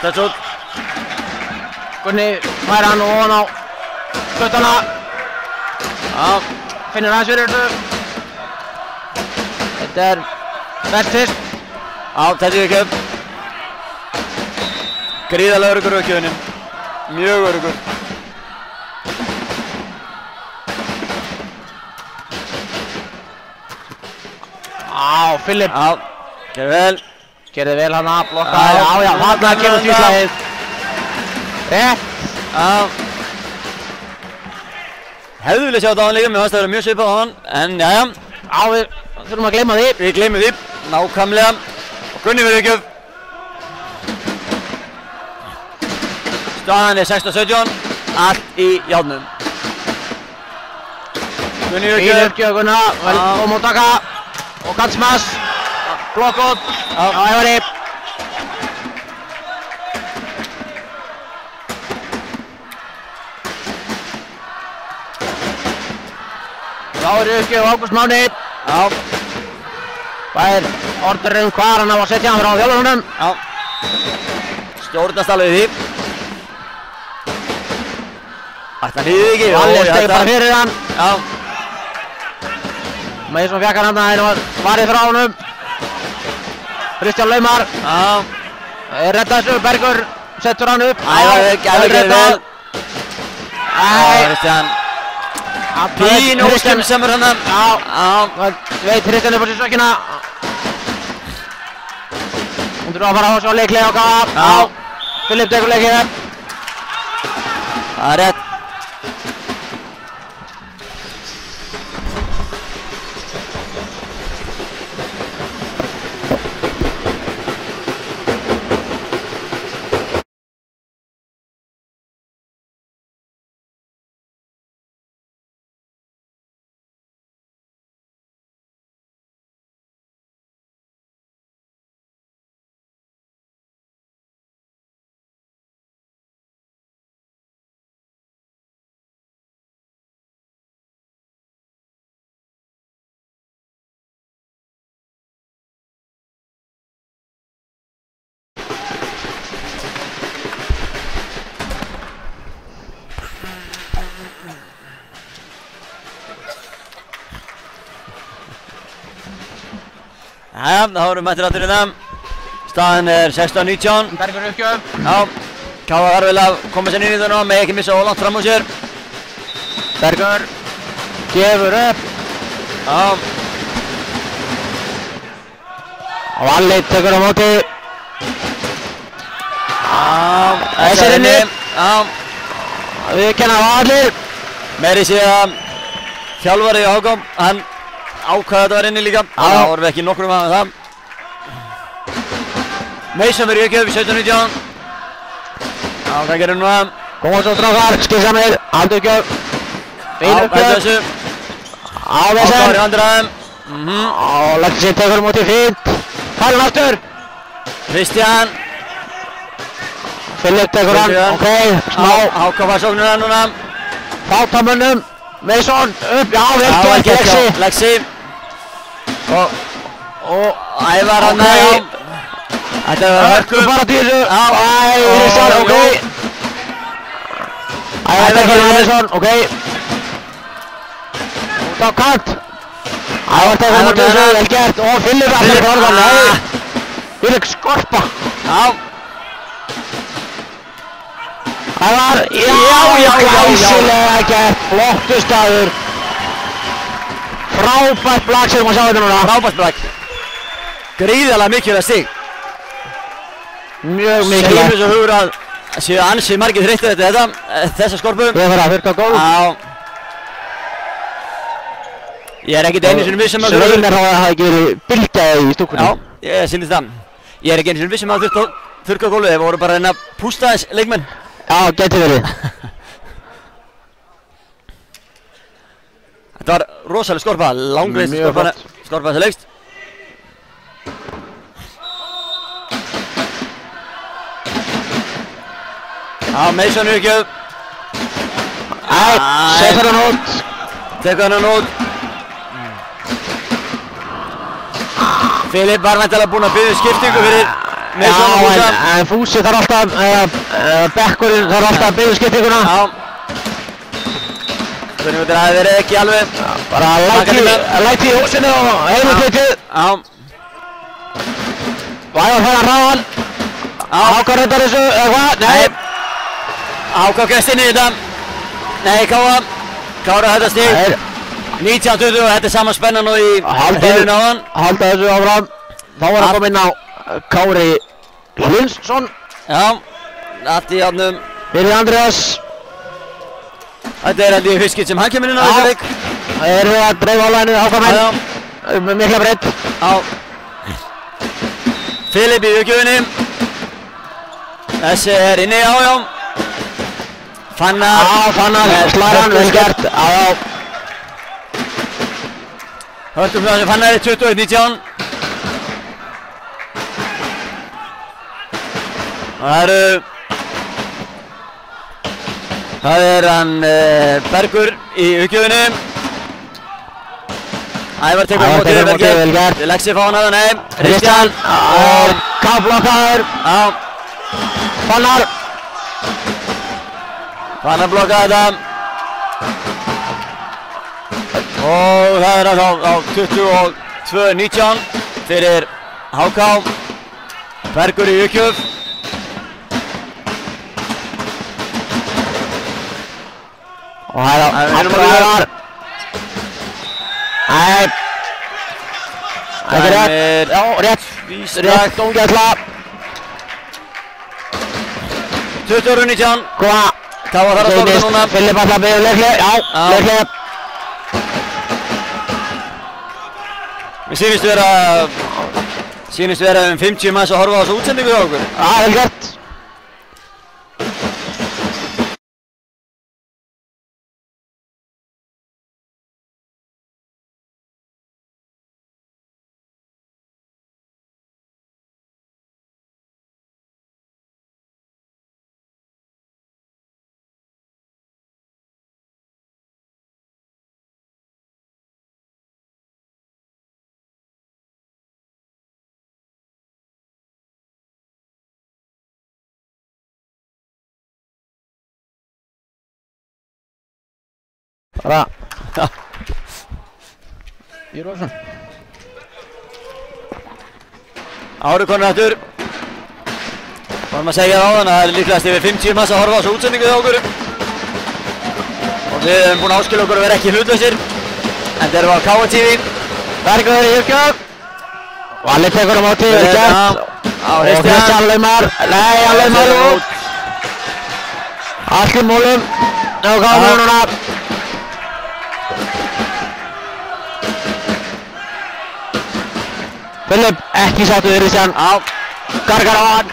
Touch út. Gunni fær hann ofan á puttana. Finnur aðeins fyrir þessu. Þetta Bertis. Þetta er ekki upp. Gríðarlega öruggur aukjöfunin. Mjög öruggur. Filip. Gerði vel. Gerði vel hann að blokkaði. Já, þarna kemur tvíslagið. Rétt. Hefðu viljað sjá þetta á hann líka, mér fannst það að vera mjög svipað á hann, en jæja. Við þurfum að gleyma því. Við gleymum því, nákvæmlega. Og Gunni verður ekki upp. Staðan er 16-17, allt í járnum. Gunni verður ekki upp. Fín uppgjöf Gunna, vel kom og taka. Og kantsmass. Blokk út. Ævari. Þá er uppgjöf Ágúst Máni. Það er orðurinn hvar hann á að setja hann frá þjálfarunum. Stjórnast alveg því. Þetta hlýði ekki. Valli steig bara fyrir hann. Mason fekk hann hann var varið frá honum. Kristján Laumar. Redda þessu, Bergur settur hann upp. Gæði vel. Kristján. Pín óstum semur hann. Veit Kristján upp á sér sökina. Hún þurfa að fara á svo leiklega og gafa. Filip tekur leikið. Það er rétt. Jæja, þá erum við mættir aftur í það. Staðan er 16-19. Bergur uppgjöf. Káa þarf vel að koma sér inn í það nú, með ekki missa of langt fram á sér. Bergur gefur upp. Valli tekur á móti. Þessir inni. Við kenna Vallir. Meiri sé að þjálfari Hákon, hann ákvaði að þetta var inni líka. Það vorum við ekki nokkur með það. Mason verður ekki upp í 17-19. Það gerir núna. Koma svo strákar, skilsamir, haldu uppgjöf. Fín uppgjöf. Ávesen. Ákvaður í vandræðum. Laxi tekur á móti fínt. Fælun aftur. Kristján. Filip tekur hann, ok. Hákon var sóknuna núna. Fátamönnum. Mason upp, já, vel gert Lexi. Og Ævar hann að. Þetta var hörku. Bara til þessu. Kristján, ok. Ævar tekur Mason, ok. Út á kant. Ævar tekur móti þessu, vel gert. Og Filip allir borðan, nei. Filip skorpa. Ævar, glæsilega gert, flottu staður. Frábært blak sem maður sjá þetta núna. Frábært blak. Gríðarlega mikilvægt stig. Mjög mikilvægt. Segir mér svo hugur að séu ansi margir þreyttir eftir þetta, þessa skorpu. Við þarfum að þurrka gólf. Ég er ekkert einu sinni viss um að Svein er að hafa ekki verið bylgjaði í stúkunni. Ég sýndist það. Ég er ekki einu sinni viss um að þurrka gólfið, þeir voru bara að reyna að pústa þess leikmenn. Já, geti verið. Þetta var rosalega skorpa, langreist skorpa þessi leikst. Mason er ekki upp. Setur hann út. Tekur hann út. Filip var væntanlega búinn að biðja skiptingu fyrir Mason og Fúsa. En Fúsi þarf alltaf, bekkurinn þarf alltaf að biðja skiptinguna. Þannig að það verið ekki alveg. Bara læti í húsinu og heimur slitið. Vægar fara hraðan. Háka reyndar þessu, eða hvað? Nei. Háka gæst inn í þetta. Nei, Kára þetta stig. 19-20 og þetta er saman spennan og í heilun á hann. Halda þessu áfram. Þá var að koma inn á Kári Hlinsson. Já, allt í átnum. Fyrir Andreas. Þetta er alveg fiskit sem hann kemur inn á þessu leik. Það eru að dreifa á lænið ákvæminn. Mikla breytt. Filip í uppgjöfinni. Þessi er inni, já. Fannar. Fannar, slagan, vel gert. Hörtum frá þessu Fannar í 21-19. Það er hann Bergur í uppgjöfinni. Ævar tekur á móti, vel gert. Lexi fá hann að það, nei. Kristján. Kaflokkaður. Fannar. Fannar blokkaði þetta. Og það er á 22-19 fyrir HK. Bergur í uppgjöf. Og það er aftur. Nei. Það er rétt. Já, rétt. Rétt ógæsla. 20-19. Góða. Káa þarf að stoppa þetta núna. Filip alltaf byggði leikli. Já, leikli. Mér sýnist vera 50 manns að horfa á þessu útsendingu hjá okkur. Já, vel gert. Bara. Í rosan. Ári konur aftur. Varum að segja það áðan að það er líklegast yfir 50 manns að horfa á þessu útsendingu hjá okkur. Og við höfum búin að áskilja okkur að vera ekki hlutlausir. En það eru á KTV. Bergur í uppgjöf. Valli tekur á móti, vel gert. Og Kristján laumar. Nei, hann laumar út. Allt í mólum. Nú gáðum við núna. Filip, ekki sáttu við Kristján. Gargar á hann.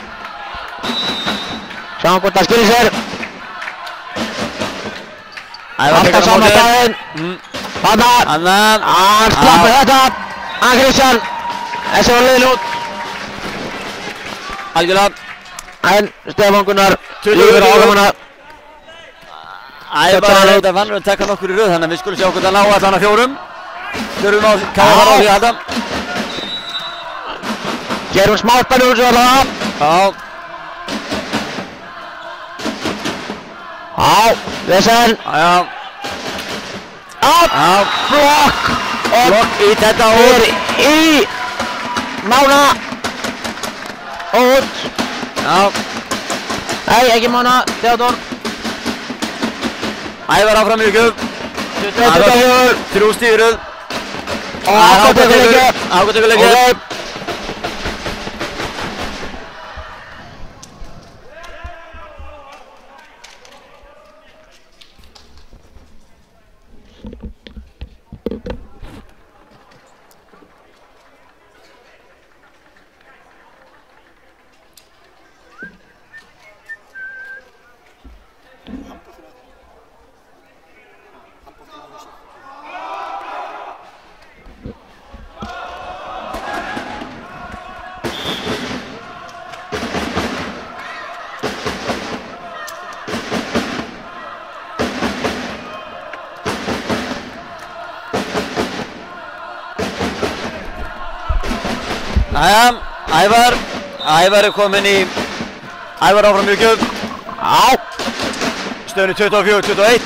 Sjáum hvort það skilir sér. Alltaf saman staðinn. Fannar. Hann slappur þetta. Hann Kristján. Þessi var liðin út. Algjörlega. En Stefán Gunnar lífur á ágamanna. Ævar bara reynda Fannar að taka nokkur í röð, þannig að við skulum sjá hvort það ná allan að fjórum. Þurfum á Káa fara á því að þetta. Gerum smá spennu úr þessu allavega. Vesen. Blokk. Blokk í þetta og í Mána. Og út. Nei, ekki Mána. Theodor. Ævar áfram í uppgjöf. 24. 3 stig í röð. Og Háka tekur leikið. Ævar kominn í Ævar áfram mjög stöðunni 24-21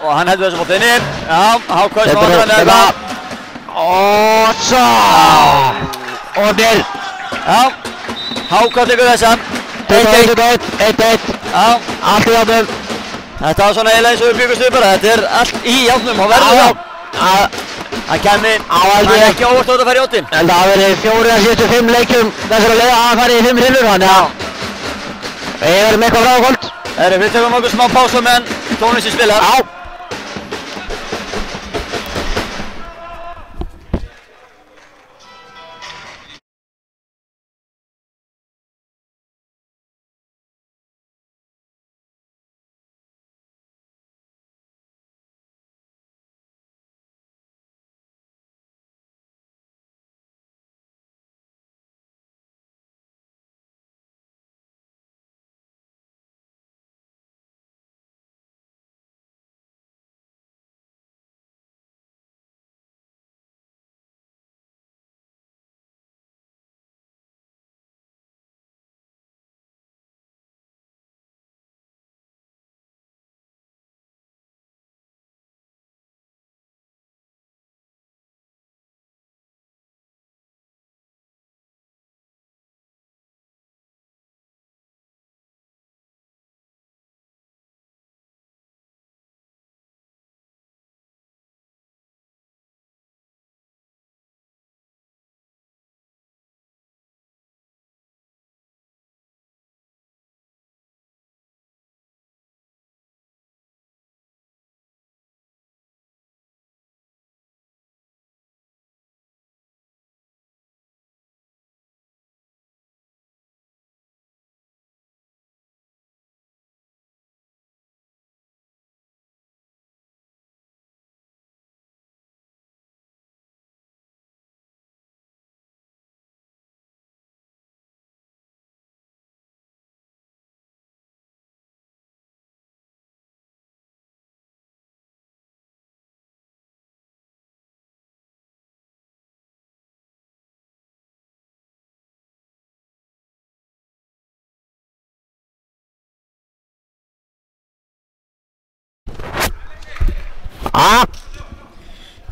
og hann heldur þessu bolta inni. Háka sem áður með það. Og svo og til Háka tekur þessa 1-1 allt í játnum. Þetta var svona eiginlega eins og við byggumst við bara. Þetta allt í játnum og verður það. Það kemur ekki óvart að fara í játtin. En það hafi verið 4 af síðustu 5 leikjum þessara liða að fara í 5 hrinur, þannig að við erum eitthvað frákvöld. Við tökum okkur smá pásu meðan tónlistin spilar.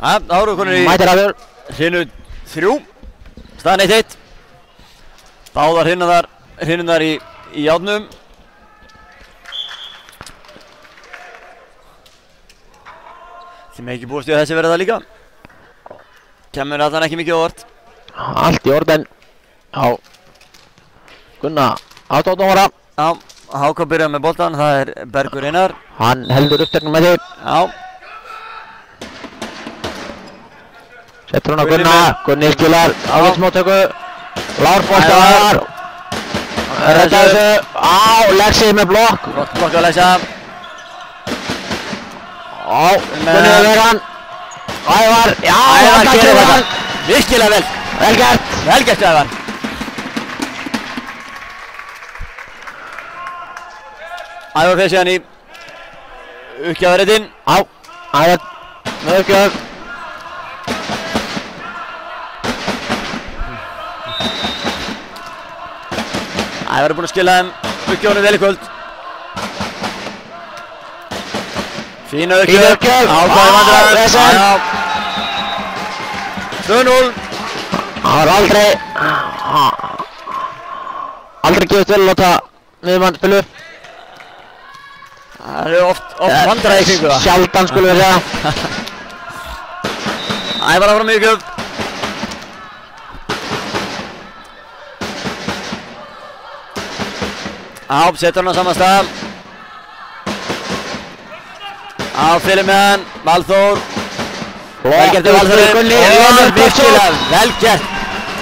Það voru konur í hrinu 3, staðan 1-1. Báðar hrinurnar í járnum. Þið með ekki búast við að þessi verði það líka. Kemur allan ekki mikið á óvart. Allt í orðin á Gunnar aðtóðdómara. Háka byrjar með boltan, það Bergur Einar. Hann heldur uppteknum með því. Settur hún á Gunni skilar á vinsmóttöku. Lárboltar. Redda þessu. Lexi með blokk. Blokk á Lexa. Gunni verður hann. Ævar, Ævar gerir þetta. Virkilega vel. Vel gert. Vel gert Ævar. Ævar fyrir síðan í uppgjafaritinn. Ævar með uppgjöf. Ævar búinn að skila þeim uppgjöfunum vel í kvöld. Fína uppgjöf. Ákvæði vandræðum. 2-0. Það var aldrei gefist vel að láta miðjumann spila upp. Það eru oft vandræði í kringu það. Sjaldan skulum við segja. Ævar áfram í uppgjöf. Setur hann á sama stað. Fyrir með hann, Valþór. Vel gert Valþór. Virkilega vel gert.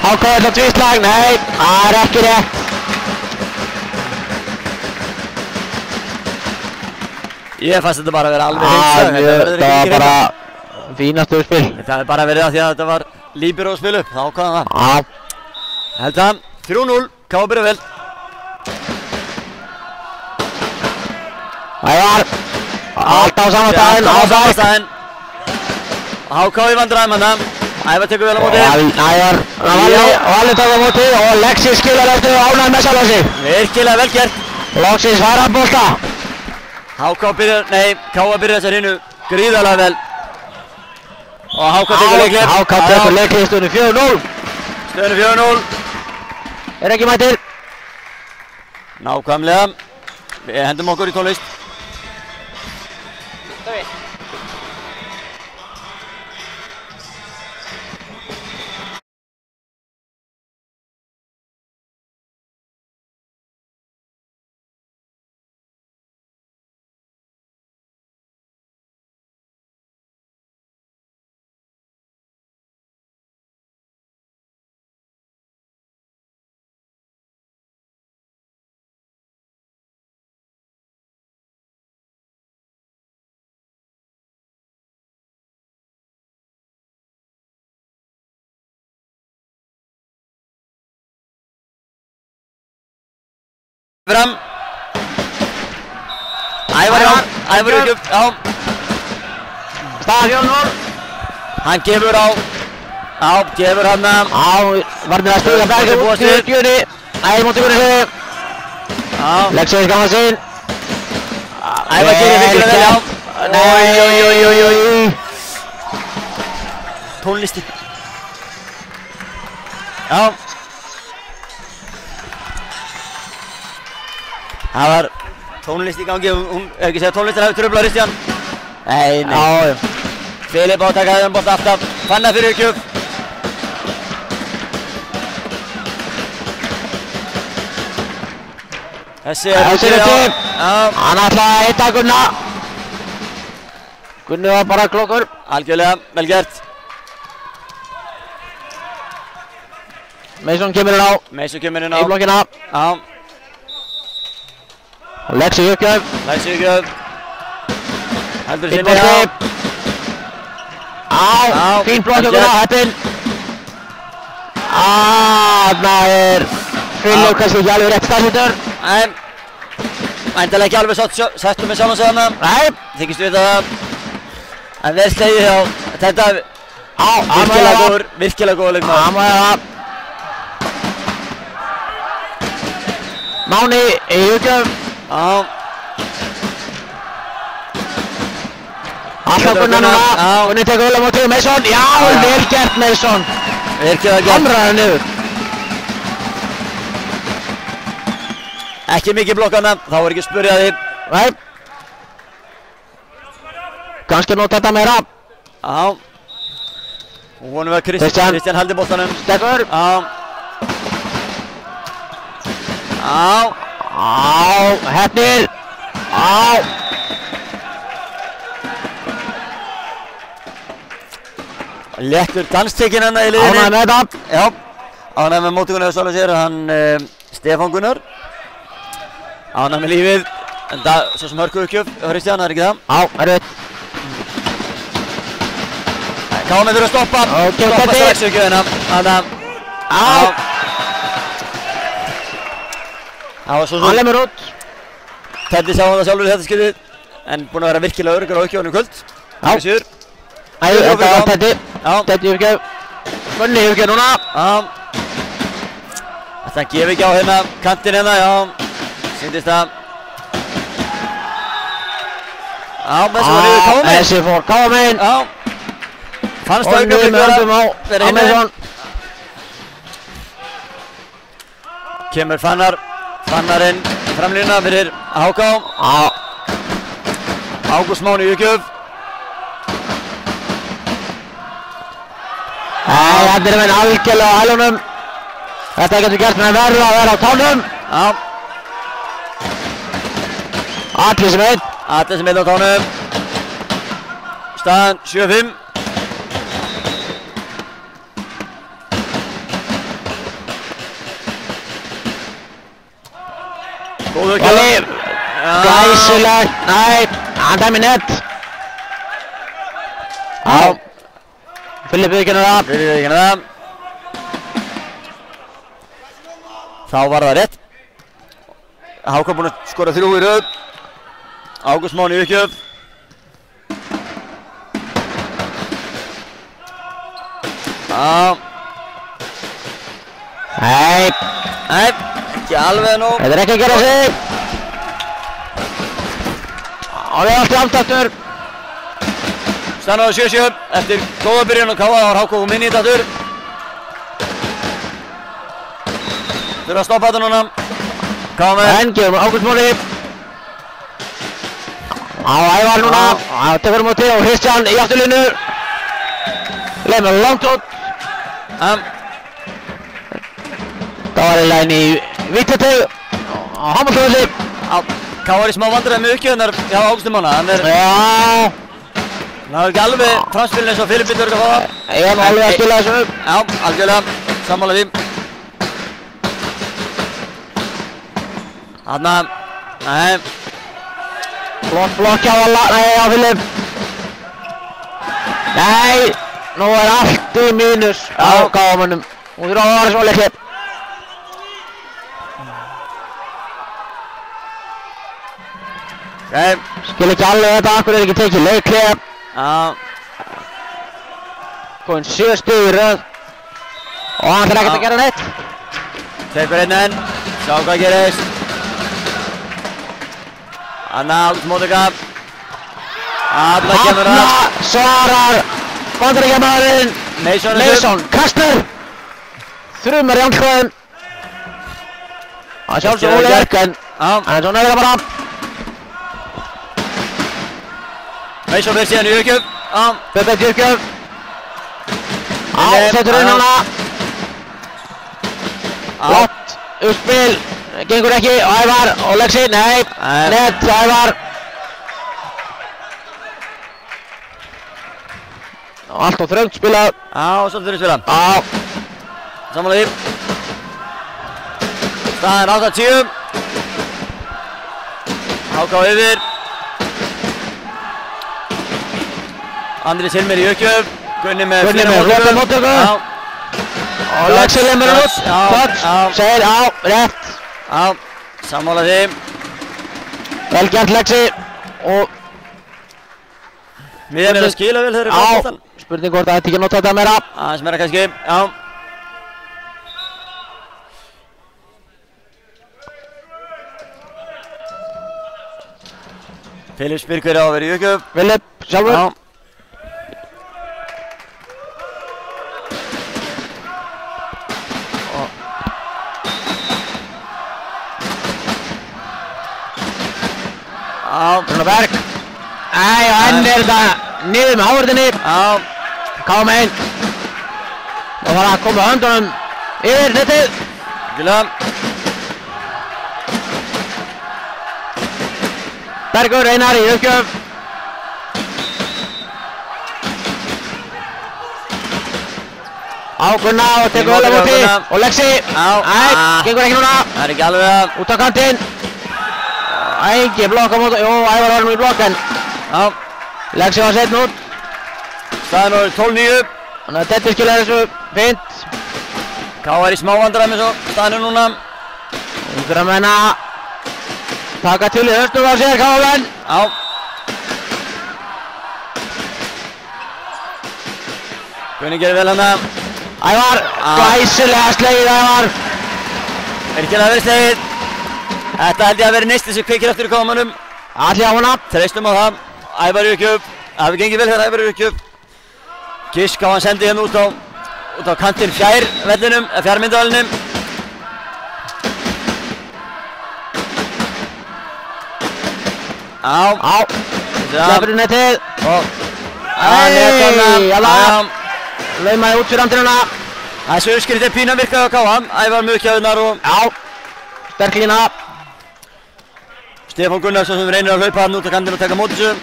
Ákvæði þetta tvíslag, nei, það er ekki rétt. Ég fannst þetta bara að vera alveg hreint. Það var bara fínastu spil. Það er bara verið að því að þetta var líbero spil upp, þá ákvæði það. Held að 3-0, K.A. byrja vel. Ævar, allt á sama staðinn. Háká í vandræðum hann. Ævar tekur vel á móti. Ævar, Valli tók á móti og Lexi skilar eftir og ánægð með sjálfan sig. Virkilega vel gert. Loksins fær hann bolta. K.A. byrjar þessar hinnu gríðarlega vel. Og H.K. tekur leikli. H.K. tekur leikli í stöðunni 4-0. Stöðunni 4-0. Er ekki mættir. Nákvæmlega. Við hendum okkur í tónlist. Fram. Ævar ekki upp, já. Staða 4-0. Hann gefur á. Já, gefur hann að. Já, varnir að stuga Berger út í uppgjöfni. Ævar móti fyrir sig. Já. Lexi gaman sinn. Ævar gerir virkilega vel, já. Nei. Tónlisti. Já. Það var tónlist í gangi, hún er ekki að segja tónlistin hafi truflað Kristján. Nei. Já. Filip á að taka þennan bolta aftan, fann það fyrir uppgjöf. Þessi er til. Hann ætlaði að hitta Gunna. Gunni var bara klokkur. Algjörlega, vel gert. Mason kemur inn á. Í blokkina. Já. Lexi uppgjöf. Heldur sinni á. Fín blokk okkur á heppinn. Þarna er Filip kannski ekki alveg rétt staðsettur. Nei. Væntanlega ekki alveg settur með sjálfan sig þarna. Nei. Þykist við það. En vel slegið hjá þetta. Virkilega góður leikmaður. Hann var það. Máni í uppgjöf. Já. Alltaf Gunnar núna. Gunni tekur vel á móti Mason. Já, vel gert Mason. Virkilega gert. Hamraði niður. Ekki mikið blokkana, þá er ekki að spyrja því. Nei. Kannski nota þetta meira. Já. Og vonum við að Kristján haldi boltanum. Stekkur. Já. Hefnir. Léttur danstekinn hann í liðinni. Ánægður með þetta. Já. Ánægður með móttökunni á sjálfum sér. Hann Stefán Gunnar. Ánægður með lífið. En það svo sem hörku uppgjöf. Kristján, það er ekki það? Já, erfitt. Kámi þurfa að stoppa. Stoppa strax uppgjöfina. Hann lemur út. Teddy sá hann það sjálfur í þetta skiptið. En búinn að vera virkilega öruggur á uppgjöfunum í kvöld. Já. Þetta var Teddy. Teddy uppgjöf. Gunni uppgjöf núna. Þetta gefi ekki á hérna kantinn hérna, já. Sýndist það. Já, Messi var niður Kámi. Messi fór Kámi. Já. Fannst það uppgjöf á Mason. Kemur Fannarinn framlýna fyrir H.K. Ágúst Máni uppgjöf. Þetta er menn algjörlega á hælunum. Þetta getur gert með verða að vera á tánum. Atli sem einn. Atli sem einn á tánum. Staðan 7-5. Góður Valli. Glæsilegt. Nei, hann dæmi nett. Filip viðurkennir það. Þá var það rétt. H.K. búinn að skora 3 í röð. Ágúst Máni uppgjöf. Já. Nei, ekki alveg nú. þetta ekki að gera sig. Og við allt í aftur. Stannar á 7-7 eftir góða byrjun og Káa var Hákon minni í þetta aftur. Þurfa að stoppa þetta núna. Káa með. En gefum Ágústmóni. Á Ævar núna. Á tekur móti og Kristján í afturlínu. Lemur langt út. Það var eiginlega inn í vítateig á Hammarslóðsli. Káa í smá vandræði með uppgjöðunar hjá Ágústum hana. Já. Það er ekki alveg framspilin eins og Filippi þurfa að fá það. Ég hef alveg að skila þessu. Já, algjörlega. Sammála því. Þarna. Nei. Flott blokk hjá Alla. Nei, á Filip. Nei. Nú er allt í mínus á Káamönnum. Hún þurfa að vara svo leikli. Skil ekki alveg þetta, akkur ekki tekið leikli. Já. Komin 7 stig í röð. Og hann þarf ekkert að gera neitt. Tekur einn enn. Sjá hvað gerist. Anna Ágústmótika. Alla kemur að. Hanna svarar bandaríkjamaðurinn Mason Kastner. Þrumar í andskóðum. Það sjálfsög Óli Örk en svona er það bara. Mason verð síðan í uppgjöf. Bubbi í uppgjöf. Setur inn hana. Flott uppspil. Gengur ekki. Ævar og Lexi. Nei. Nett Ævar. Allt á þröngt spilað. Já, svolítið þröngt spilað. Já. Sammála því. Staðan 8-10. Háká yfir. Andris Hilmir í uppgjöf. Gunni með flota móttöku. Og Lexi lemur hann út. Touch. Segir á. Rétt. Já. Sammála því. Vel gert Lexi. Og miðan er að skila vel þegar það er bóttan. Spurning hvort það ætti ekki að nota þetta meira. Aðeins meira kannski. Já. Filip spyr hver á að vera í uppgjöf. Filip sjálfur. Já. Brunnaberg. Æ, og enn er þetta niður með áverðinni. Káum einn. Og það að koma höndunum yfir nettið. Gila. Bergur Einar í uppgjöf. Á Gunna og tekur vel á móti. Og Lexi. Æ, gengur ekki núna. Það er ekki alveg að. Út á kantinn. Ekki blokk á móti. Jú, Ævar var nú í blokkan. Já. Lexi var setn út. Staðan er 12-9. Þannig að Tetti skilar þessu fint. Káa er í smá vandræðum eins og staðan er núna. Yngra menna taka til í höstum á sér Káamenn. Já. Gunni gerir vel hana. Ævar, glæsilega slegið Ævar. Virkilega verið slegið. Þetta held ég að vera neisti sem kveikir eftir í Káamönnum. Allir á hana. Treystum á það. Ævar í uppgjöf. Það hefur gengið vel þegar Ævar í uppgjöf. Gisk á hann sendi hérna út á kantinn fjær vellinum, fjármyndavellinum. Á. Sleppur í nettið. Æ, laumaði út fyrir andrina. Þessu uppskriftir pína virkaði á Káa. Ævar mjögkjáðunar og... Já. Sterk lína. Stefán Gunnarsson sem reynir að hlaupa hann út á kantinn og taka móti þessu.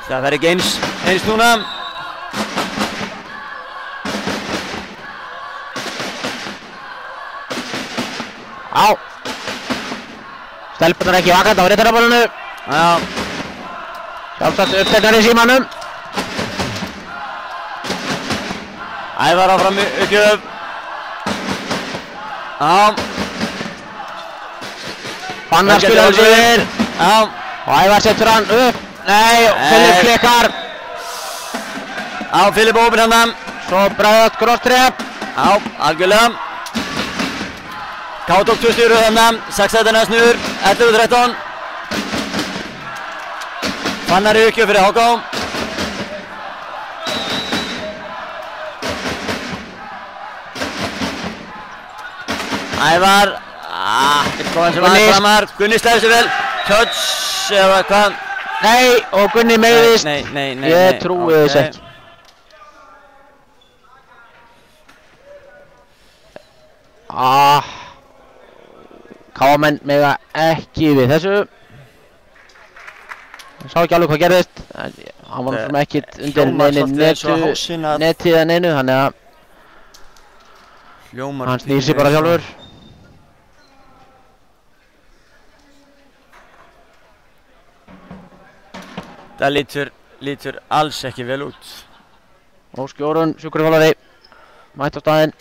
Það verður ekki eins núna. Á. Stelpunar ekki vakant á réttarabólunu. Já. Sjálfsagt uppteknar í símanum. Ævar áfram uppgjöf. Já. Fannar spilar yfir. Já. Og Ævar setur hann upp. Nei, Filip klikkar. Á, Filip opinn hann. Svo bregðat crosstref. Já, algjörlega. Ká tók 2 stig í röð hann. 6 sæti næst niður. 11-13. Fannar í uppgjöf fyrir HK. Ævar. Ekki góðan sem aðeins framar. Gunni stæði sig vel. Touch eða hvað? Nei, og Gunni meiðist. Nei. Ég trúi þess ekki. Káamenn mega ekki við þessu. Ég sá ekki alveg hvað gerðist. Hann var náttúrulega ekkert undir neinu netið eða neinu, þannig að hann snýr sig bara sjálfur. Það lítur alls ekki vel út. Óski Órun, sjúkraþjálfari, mætt á staðinn.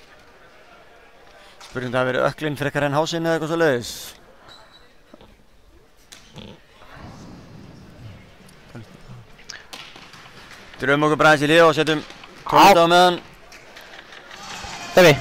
Spurning það hafi verið öklinn frekar en hásinn eða eitthvað svoleiðis. Dröfum okkur bara aðeins í hlið og setjum tónlist á meðan. Devi.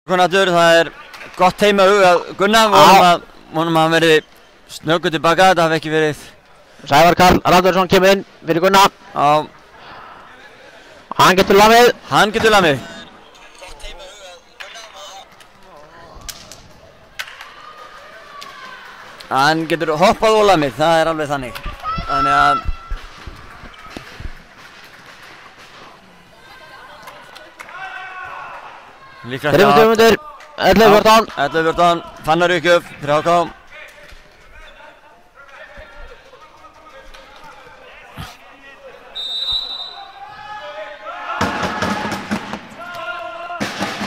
Konardur, það gott heima hugað Gunnar, vonum að hann verði snöggur tilbaka, þetta hafi ekki verið. Sævar Karl Ragnarsson kemur inn fyrir Gunnar. Já. Hann getur lamið. Hann getur lamið. Hann getur hoppað og lamið, það alveg þannig. Þannig að líklega 3 sekundur, 11-14. 11-14, Fannar uppgjöf fyrir HK.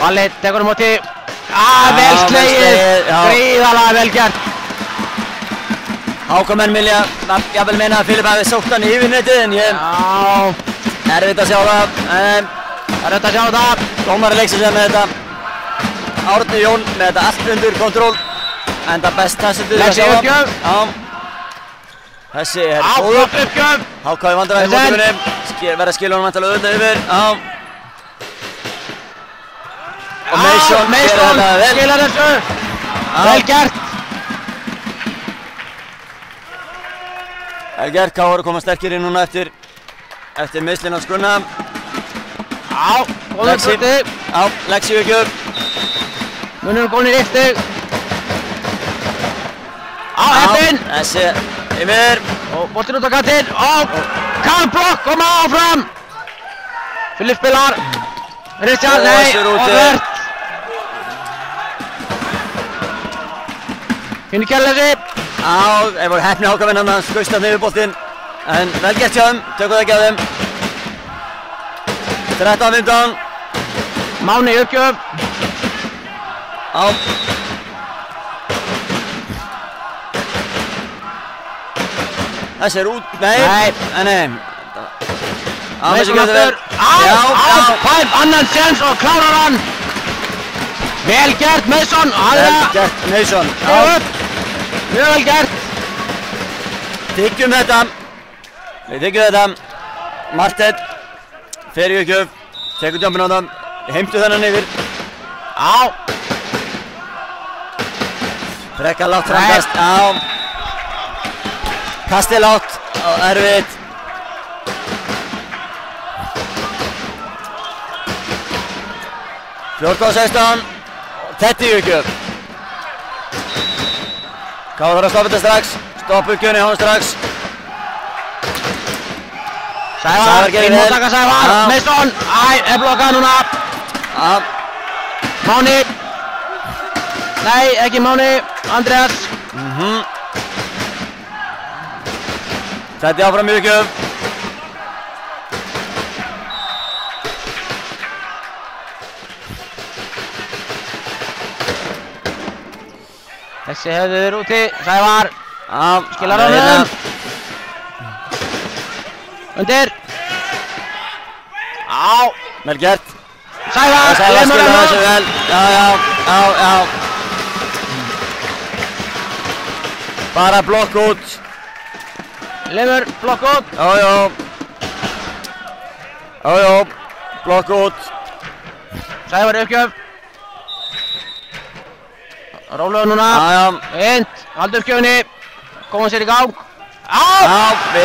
Valli tekur móti. Vel slegið, gríðarlega vel gert. HK-menn vilja jafnvel meina að Filip hafi sótt hann yfir netið en ég erfitt að sjá það. Erfitt að sjá það. Dómari leiksins með þetta. Árni Jón með þetta allt undir kontról. Enda best þessi til að sjá það. Lexi uppgjöf. Þessi góður. Uppgjöf. HK í vandræði móttökunni. Verða skilur hann vantilega auðvitað yfir. Og Mason gerir þetta vel. Skilar þessu. Vel gert. Vel gert. KR koma sterkir inn núna eftir meiðslinn hans Gunnar. Góður broti. Lexi uppgjöf. Munur góðin í rifti. Heppinn. Þessi yfir. Og boltinn út á kantinn. Karl Blokk koma áfram. Filip spilar. Kristján, nei, Óvert. Hinn í Kjærleysi. Þeir voru heppni HK-menn hann skaust niður boltinn. En vel gert hjá þeim, tökum það ekki af þeim. 13-15. Máni uppgjöf. Þessi út, nei. Mason aftur. Fær annan séns og klárar hann. Vel gert Mason. Vel gert Mason. Mjög vel gert. Tyggjum þetta. Við tyggjum þetta. Marteinn fer í uppgjöf. Tekur jumpin á það. Heimtu þennan yfir. Frekka lágt framkast. Kastið lágt og erfitt. Fjórtán og 16. Þetta í uppgjöf. Káður að stoppa þetta strax. Stopp uppgjöfni hann strax. Sævar, inn móttaka Sævar, Mason, blokkað núna. Máni. Nei, ekki Máni, Andreas. Setti áfram mjög. Þessi hefði verið úti, Sævar. Skilar honum. Undir. Vel gert. Sævar, Sævar skilar þessu vel. Já. Bara blokk út. Lemur, blokk út. Já. Blokk út. Sævar uppgjöf. Rólegur núna. Vint, halda uppgjöfinni. Koma sér í gang.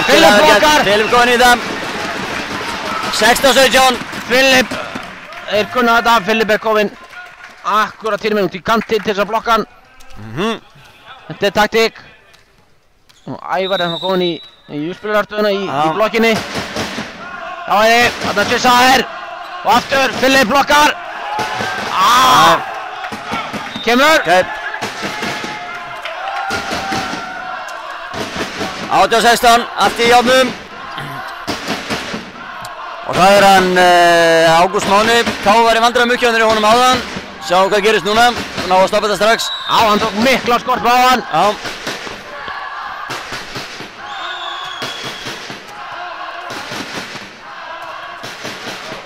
Filip blokkar. Filip góðin í það. 16-17. Filip, þeir kunna þetta. Filip kominn akkurat til mig út í kantinn til þess að blokka hann. Þetta taktík. Og Ævar kominn í uppspilararstöðuna í blokkinni. Þarna tvissaðir. Og aftur, Filip blokkar. Kemur. 18-16, allt í járnum. Og það hann Ágúst Máni. Ká var í vandræðum uppgjöfnir í honum áðan. Sjáum hvað gerist núna. Ná að stoppa þetta strax. Hann tók mikla skorp á hann.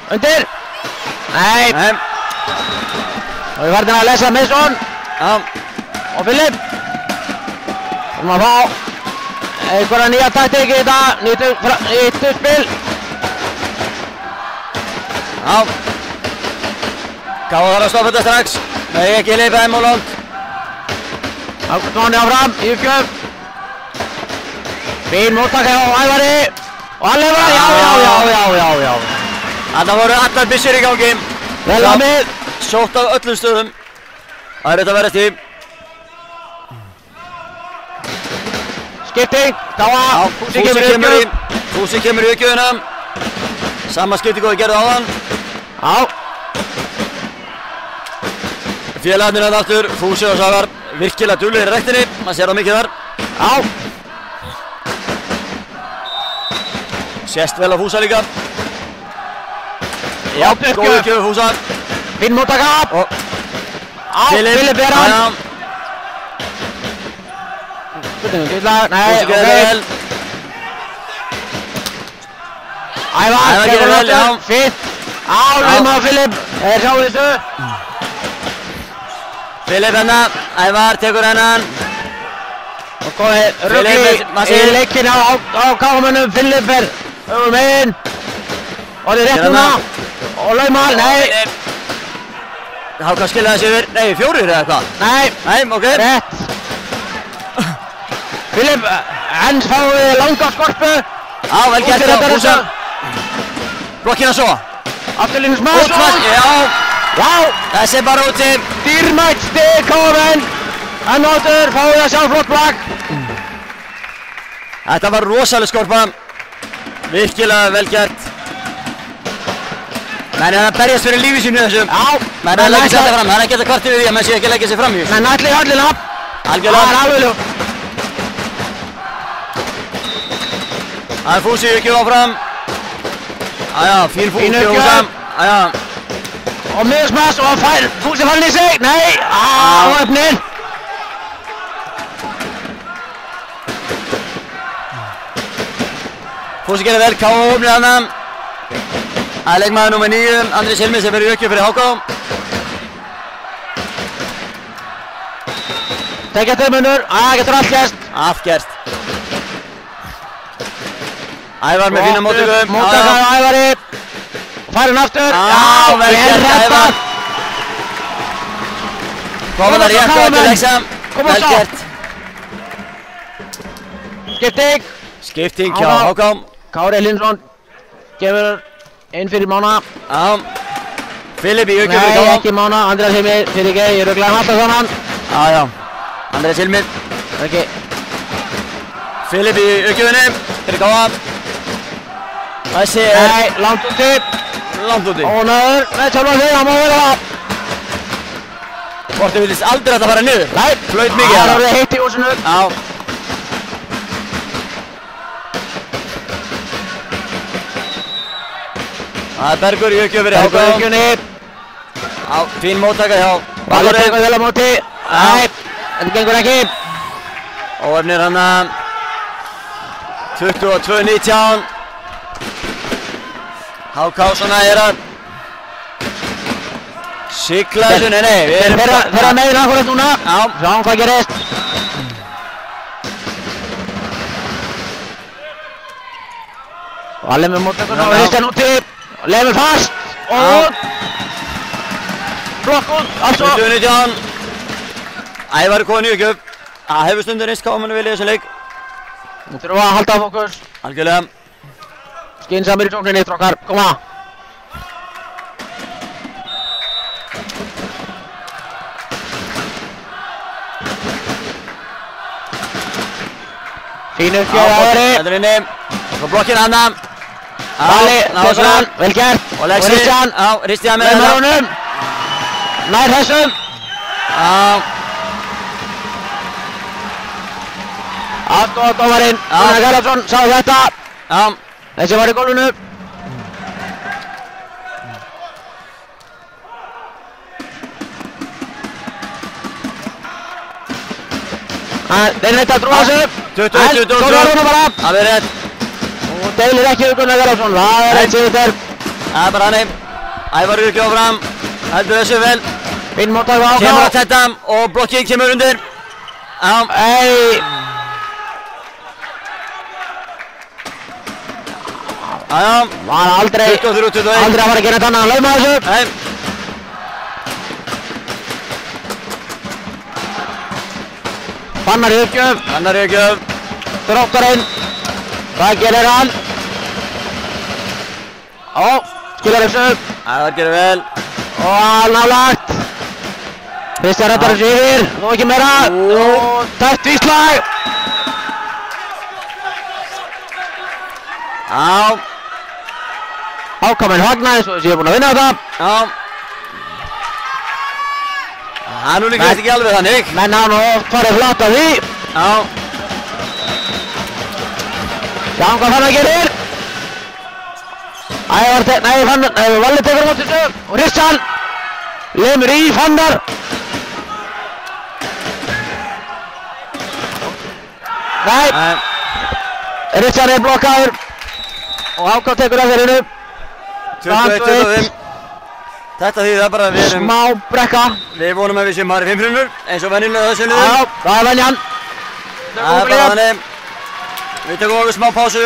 Undir. Nei. Og við verðum að lesa Mason. Og Filip. Þurfum að fá einhverja nýja taktík í þetta. Nýtt uppspil. Ká þarf að stoppa þetta strax. Nei, ekki leipa þeim og langt. Ágúst Máni áfram í uppgjöf. Fín móttaka hjá Ævari. Og hann lefur það. Já. Þarna voru allar byssur í gangi. Vel á mið. Sótt af öllum stöðum. Það þetta verðast í. Skipting. Káa. Fúsi kemur í uppgjöfina. Sama skipting og við gerðum áðan. Félagarnir hann aftur. Fúsi og Sævar virkilega duglegir í rektinni. Man sér það mikið þar. Sést vel á Fúsa líka. Já, góð uppgjöf Fúsa. Finn móttaka. Filip hann. Nei, ok. Ævar gerir vel, já. Fint. Lauma á Filip. Þeir sjáu þessu. Filip hennar. Ævar tekur hennan. Og komið rugli í leikinn á káamönnum. Filip megin. Og það rétt núna. Og lauma. Nei. Háka skilja þessi yfir. Nei, 4 eða hvað? Nei, ok. Rétt. Filip, hans fáið langa skorpu. Vel gert á Fúsa. Blokkina svo. Afturlínu Mason. Já. Þessi bara úti. Dýrmætt stig KFN. Hann áttur fáið að sjá flott blokk. Þetta var rosaleg skorpa. Virkilega vel gert. Menn er að berjast fyrir lífi sínu þessu. Menn er að leggja þetta fram. Það er ekki þetta kvartið við því að menn sé ekki að leggja sig fram í. Menn ætli höllina. Algjörlega. Það er alveg ljó. Það er Fúsi uppgjöf áfram. Fín Fúsi Fúsa. Og miðsmass og Fúsi fann í sig. Nei, á öfnin. Fúsi gerir vel, Ká ofnir hana. Það er leikmaður nr. 9, Andrés Hilmi sem verður uppgjöf fyrir HK. Tekja tömunur, getur allt gerst. Allt gerst. Ævar með fína móttöku. Móttaka á Ævari. Fær hann aftur. Vel gert Ævar. Koma það rétt á eftir leiksa. Vel gert. Skipting. Skipting hjá HK. Kári Lindsson gefur inn fyrir Mána. Filip í uppgjöf fyrir Káa. Nei, ekki Mána. Andrés Hilmi fyrir ekki. Ég ruglaði hann alltaf þannan. Andrés Hilmi. Ekki. Filip í uppgjöfinni fyrir Káa. Þessi er Nei, langt úti. langt úti. Ónöður, með sjálfa sig, hann má vera það. Kortið vilist aldrei að það fara niður. Nei, Flaut mikið það er hérna. orðið heitt í húsinu. Já. Það er Bergur í uppgjöf fyrir Bergur í Hákon. uppgjöfni. Já, fín móttaka hjá Valur Valuri. tekur vel á móti. Nei, þetta gengur ekki. Óefnir hann að 22-19. Háká svona er að sigla þessu, nei, við erum Þeirra meðin akkurat núna. Já. Sjáum hvað gerist. Valur með móttökuna og Kristján úti. Lemur fast. Og blokk út. Altså. 22-19. Ævar er komin í uppgjöf. Það hefur stundur reynst hvað mann vilja í þessu leik. Nú þurfum við að halda á fókus. Algjörlega. Skynsamir í sókninni, strákar. Koma. Fín uppgjöf að Ævari. Þetta er inni. Svo blokkinn hana. Valli, tekur hann. Vel gert. Og Lexi. Kristján. Já, Kristján með Lemur þetta. honum. Nær þessum. Já. Aðstoðardómarinn Gunnar Garðarsson sá þetta. Já. Þessi var í gólfinu. Þeir neitt að trúa þessu. 20-22. Svo verður hún bara. Það verður rétt. Og deilir ekki við Gunnar Garðarsson. Það er eitt sigur. Það er bara hannig. Ævar er ekki áfram. Heldur þessu vel. Finn móttæk á Kemur að Háká. þetta og blokkinn kemur undir. Já. Ei. Já. Var aldrei 23-21. að fara að gera þetta annað en lauma þessu. Nei. Fannar í uppgjöf. Annar í uppgjöf. Þróttarinn. Hvað gerir hann? Skilar þessu. Ævar gerir vel. Og nálægt. Kristján rettar þessu yfir. Nú ekki meira. Og tætt víslag. Já. Hákaminn fagnaði svo þessi er búinn að vinna þetta. Já. Það er nú líka ekki alveg þannig. Menn hafa nú oft farið flatt af því. Já. Sjáum hvað Fannar gerir. Valli tekur á móti þessu. Og Kristján lemur í Fannar. Nei. Kristján er blokkaður. Og Háká tekur að þeirinu. 21-25. Þetta þýðir það bara að við erum... Smá brekka. Við vonum að við séum aðri 5 frunur, eins og venjulega þessu liðum. Já, það er venjan. Það er bara þannig. Við tökum okkur smá pásu.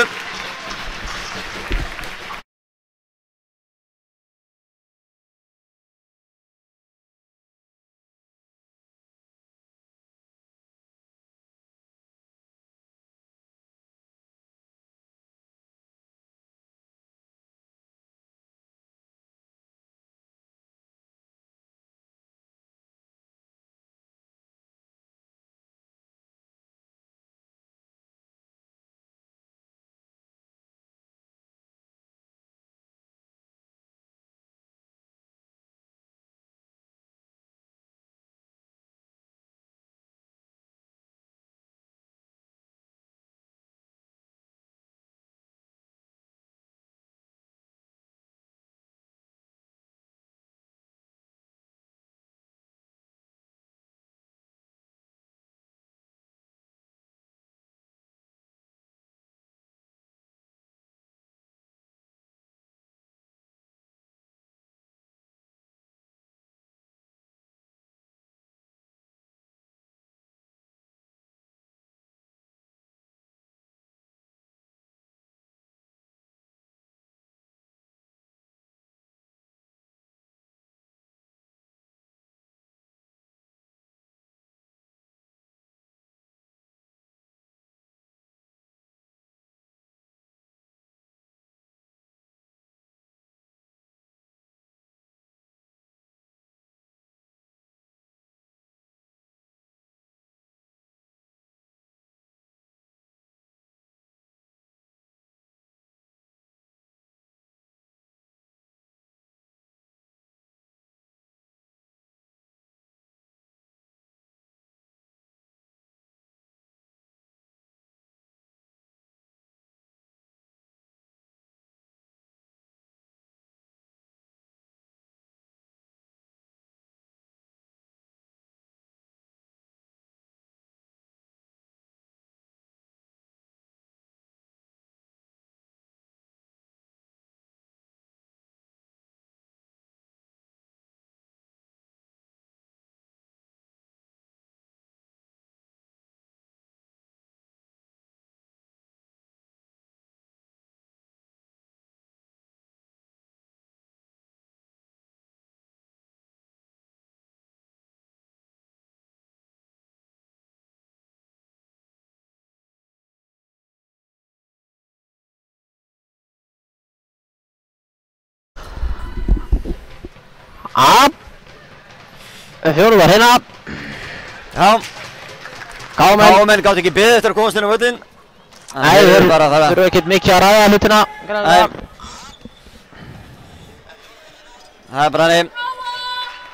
Fjóru var hérna. Já. Káamenn gátt ekki beðið eftir að komast inn á völlinn. Nei, þeir þurfa ekkert mikið að ræða hlutina. Það bara hannig.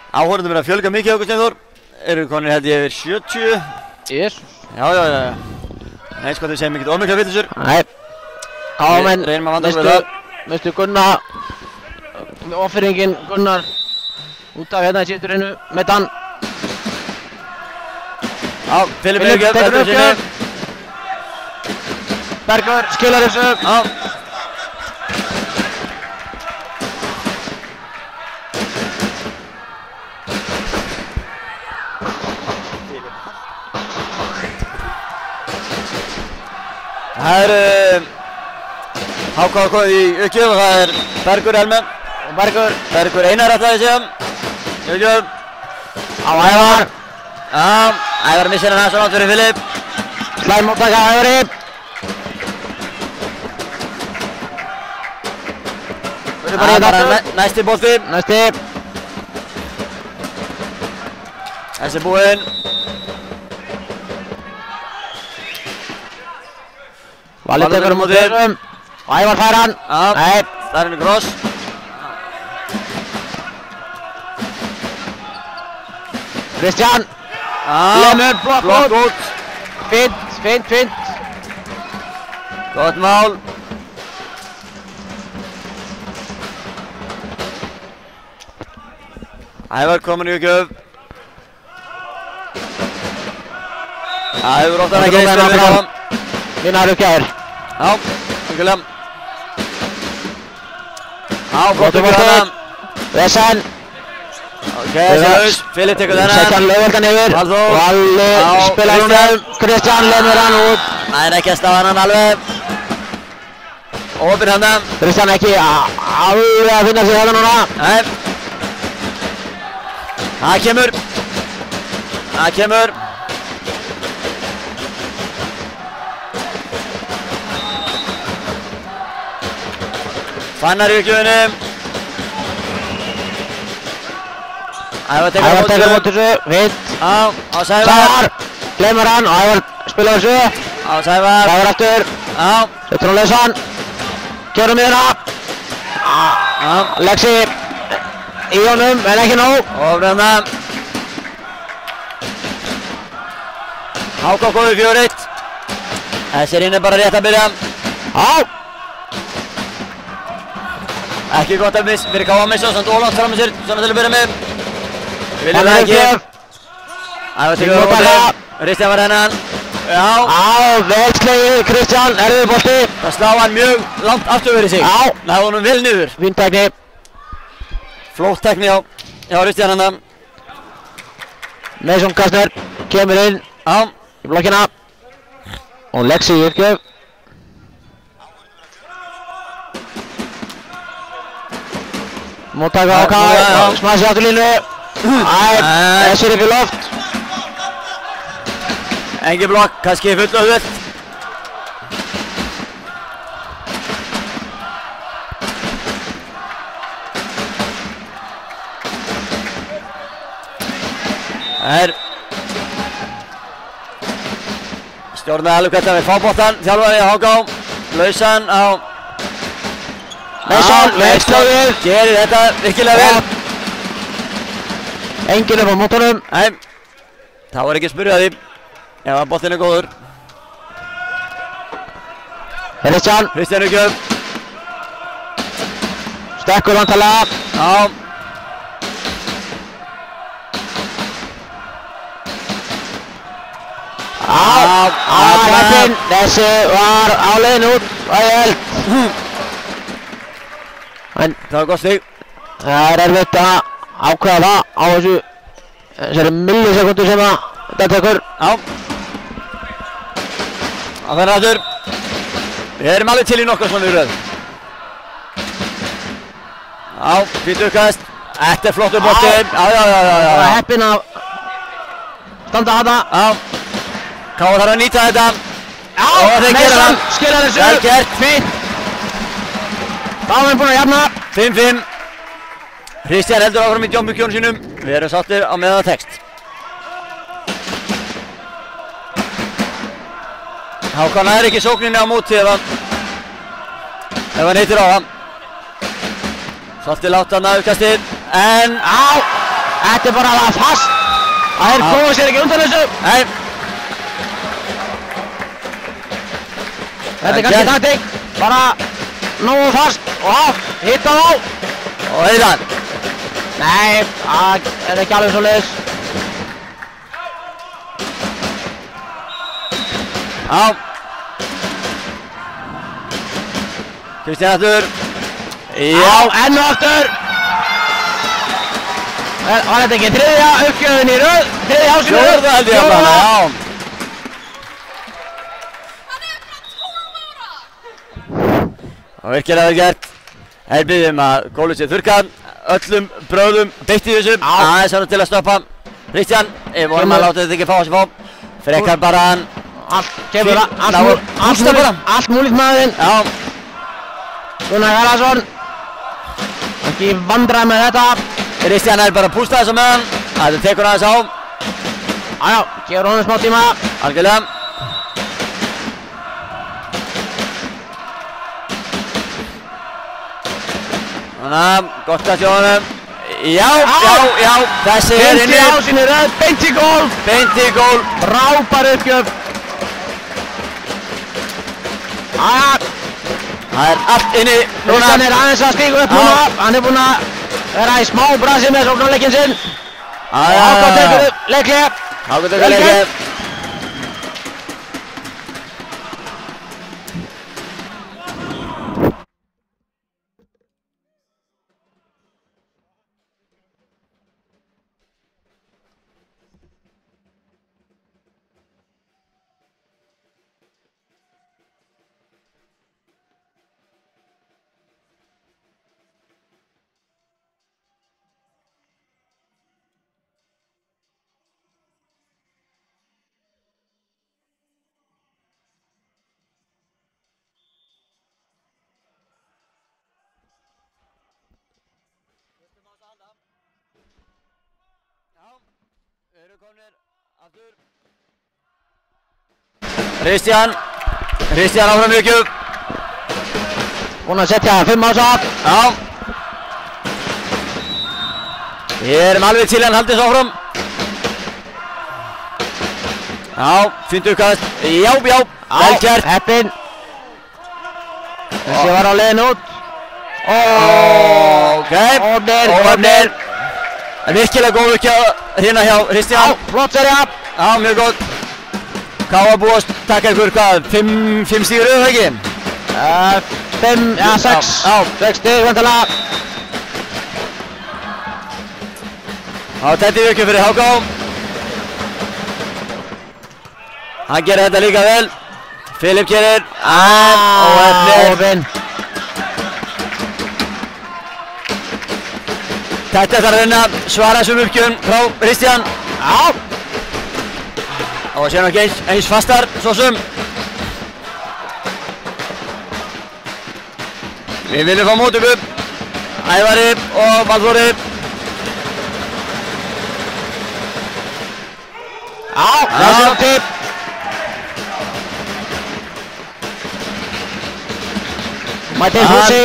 Áhorfendum að fjölga mikið okkur Steinþór. Eru konir held ég yfir 70. Yes. Já. Nei, sko þau segjum ekkert ómikla vitlisur. Nei. Káamenn reynum að vanda okkur það. Mistu Gunnar. Offringin Gunnar. Út af hérna í síðustu reynu. Metan. Já, Filip tekur uppgjöf. Bergur skilar þessu. Já. Það HK komið í uppgjöf og það Bergur Elmen. Bergur Einar ætlaði sig uppgjöf. Á Ævar. Ævar missir hann svo nátt fyrir Filip. Slæm móttaka Ævari. Næsti bolti. Þessi búinn. Valur tekur móti þessum. Ævar fær hann. Nei. Það er kross. Kristján. Lemur blokk út. Fint. Gott mál. Ævar komin í uppgjöf. Það hefur ofta ekki reist fyrir hann. Vinnar uppgjafir. Já, okkurlega. Já, flott uppgjaf hann. Vesen. Ok, Silaus, Filip tekur þennan. Setja hann lögveldan yfir. Valli spilar hún Kristján lemur hann út. Það er ekki að stafa hann alveg. Opinn hann. Kristján ekki alveg að finna sig þetta núna. Nei. Það kemur. Fannar í uppgjöfinni. Ævar tekur móti þessu. Fint. Á Sævar. Gleymur hann. Ævar spilar þessu. Á Sævar. Sævar aftur. Setur hann lausan. Kjörum miðuna. Lexi í honum, en ekki nóg. Ofræðna. HK komið 4-1. Þessi rinn bara rétt að byrja. Ekki gott að fyrir K.A. missa, samt ólangt fram með sér, svona til að byrja með. Viljum það ekki. Ævar tekur það móti. Kristján var hennan. Vel slegið Kristján, erfiður bolti. Það slá hann mjög langt aftur fyrir sig. Það var honum vel niður. Fín tækni. Flott tækni hjá Kristján hann. Mason Kastner kemur inn í blokkina. Og Lexi í uppgjöf. Móttaka OK, smasi áttu línu. Þessir upp í loft. Engi blokk, kannski full auðvelt. Stjórnaði alveg hvernig við fáboltan, þjálfari HK. Lausan á Mason, veislóðið. Gerir þetta virkilega vel. Enginn upp á mótornum. Nei, það var ekki að spyrja því ef að boltinn er góður. Kristján uppgjöf. Stekkur vantarlega. Greppinn, þessi var á leiðinu út. Það var gott stig. Það er erfitt að ákveða það á þessari millisekundu sem þetta tekur. Það verður aftur. Við erum alveg til í nokkuð svona viðröð. Fínt uppkast. Þetta er flottur bolti. Það var heppinn að standa þetta. K.A. þarf að nýta þetta. Og þeir gera það. Skilar þessu. Vel gert. Fínt. Þá erum við búin að jafna. 5-5. Kristján heldur áfram í jumpukjónu sínum. Við erum sáttir á meðan text. Hákon er ekki sókninni á móti ef hann heitir á hann. Svolítið látt hann að uppkastið, en þetta bara fast. Það koma sér ekki undan þessu. Nei. Þetta kannski taktík, bara nógu fast og hitta þá. Og heiðan. Nei, það ekki alveg svo leiðis. Kristján aftur. Enn og aftur. Var þetta ekki þriðja uppgjöfin í röð? Þriðja ásinn í röð? Fjórða held ég að plana, já. Og virkilega vel gert. Biðjum að gólið sé þurrkað. Öllum bröðum beitt í þessu. Aðeins hann til að stoppa Kristján. Vorum að láta þetta ekki fá að sér fá. Frekar bara hann. Allt múlíkt maðurinn. Gunnar Garðarsson. Ekki vandræð með þetta. Kristján bara að pústa þess að meðan. Þetta tekur aðeins á. Gefur honum smá tíma. Algjörlega. Gott að sjá honum. Já, þessi inni. 50 ásinn í röð, beint í gól. Frábær uppgjöf. Það allt inni. Kristján aðeins að stíga upp núna. Hann búinn að vera í smá brasi með sóknarleikinn sinn. Hákon tekur upp leikli. Kristján áfram uppgjöf. Búinn að setja 5 á satt. Við erum alveg til hann haldið svo áfram. Fínt uppkast. Já, vel gert. Heppinn. Þessi var á leiðin út. Óöfnir. Virkilega góð uppgjöf hérna hjá Kristján. Flott serja. Mjög gott. Káa búast taka ykkur hvað, 5 stígur eða ekki? 6 stíg vantilega. Þetta er uppgjöf fyrir Háká. Hann gerir þetta líka vel. Filip gerir, óöfnir. Þetta þarf að vinna, svara þessum uppgjöfum frá Kristján. Og sér ekki eins fastar, svo sem. Við viljum fá mótöku. Ævari og Valþóri. Þessi á tipp. Mætti Húsi,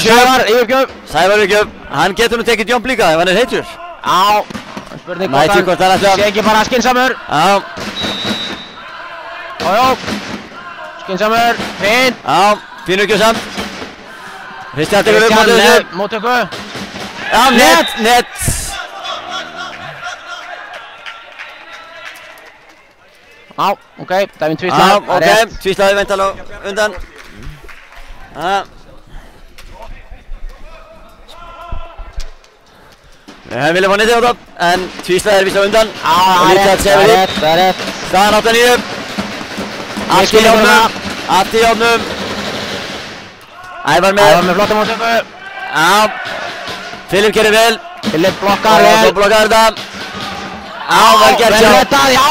Sævar yfirgjöf. Sævar yfirgjöf. Hann getur nú tekið jump líka ef hann er heitur. Spurning hvort hann sé ekki bara skynsamur. Skynsamur, fín. Fín uppgjöf samt. Kristján tekur upp mótöku. Net. Dæminn tvíslag. Tvíslaði væntanlega undan. Við viljum fá netið á það, en tvíslaði víst á undan. Og lítið að segja við því. Það er rétt. Staðan 8-9. Allt í játnum. Ævar með flotta mótöku. Filip gerir vel. Filip blokkar vel. Blokkar þetta. Vel gert hjá.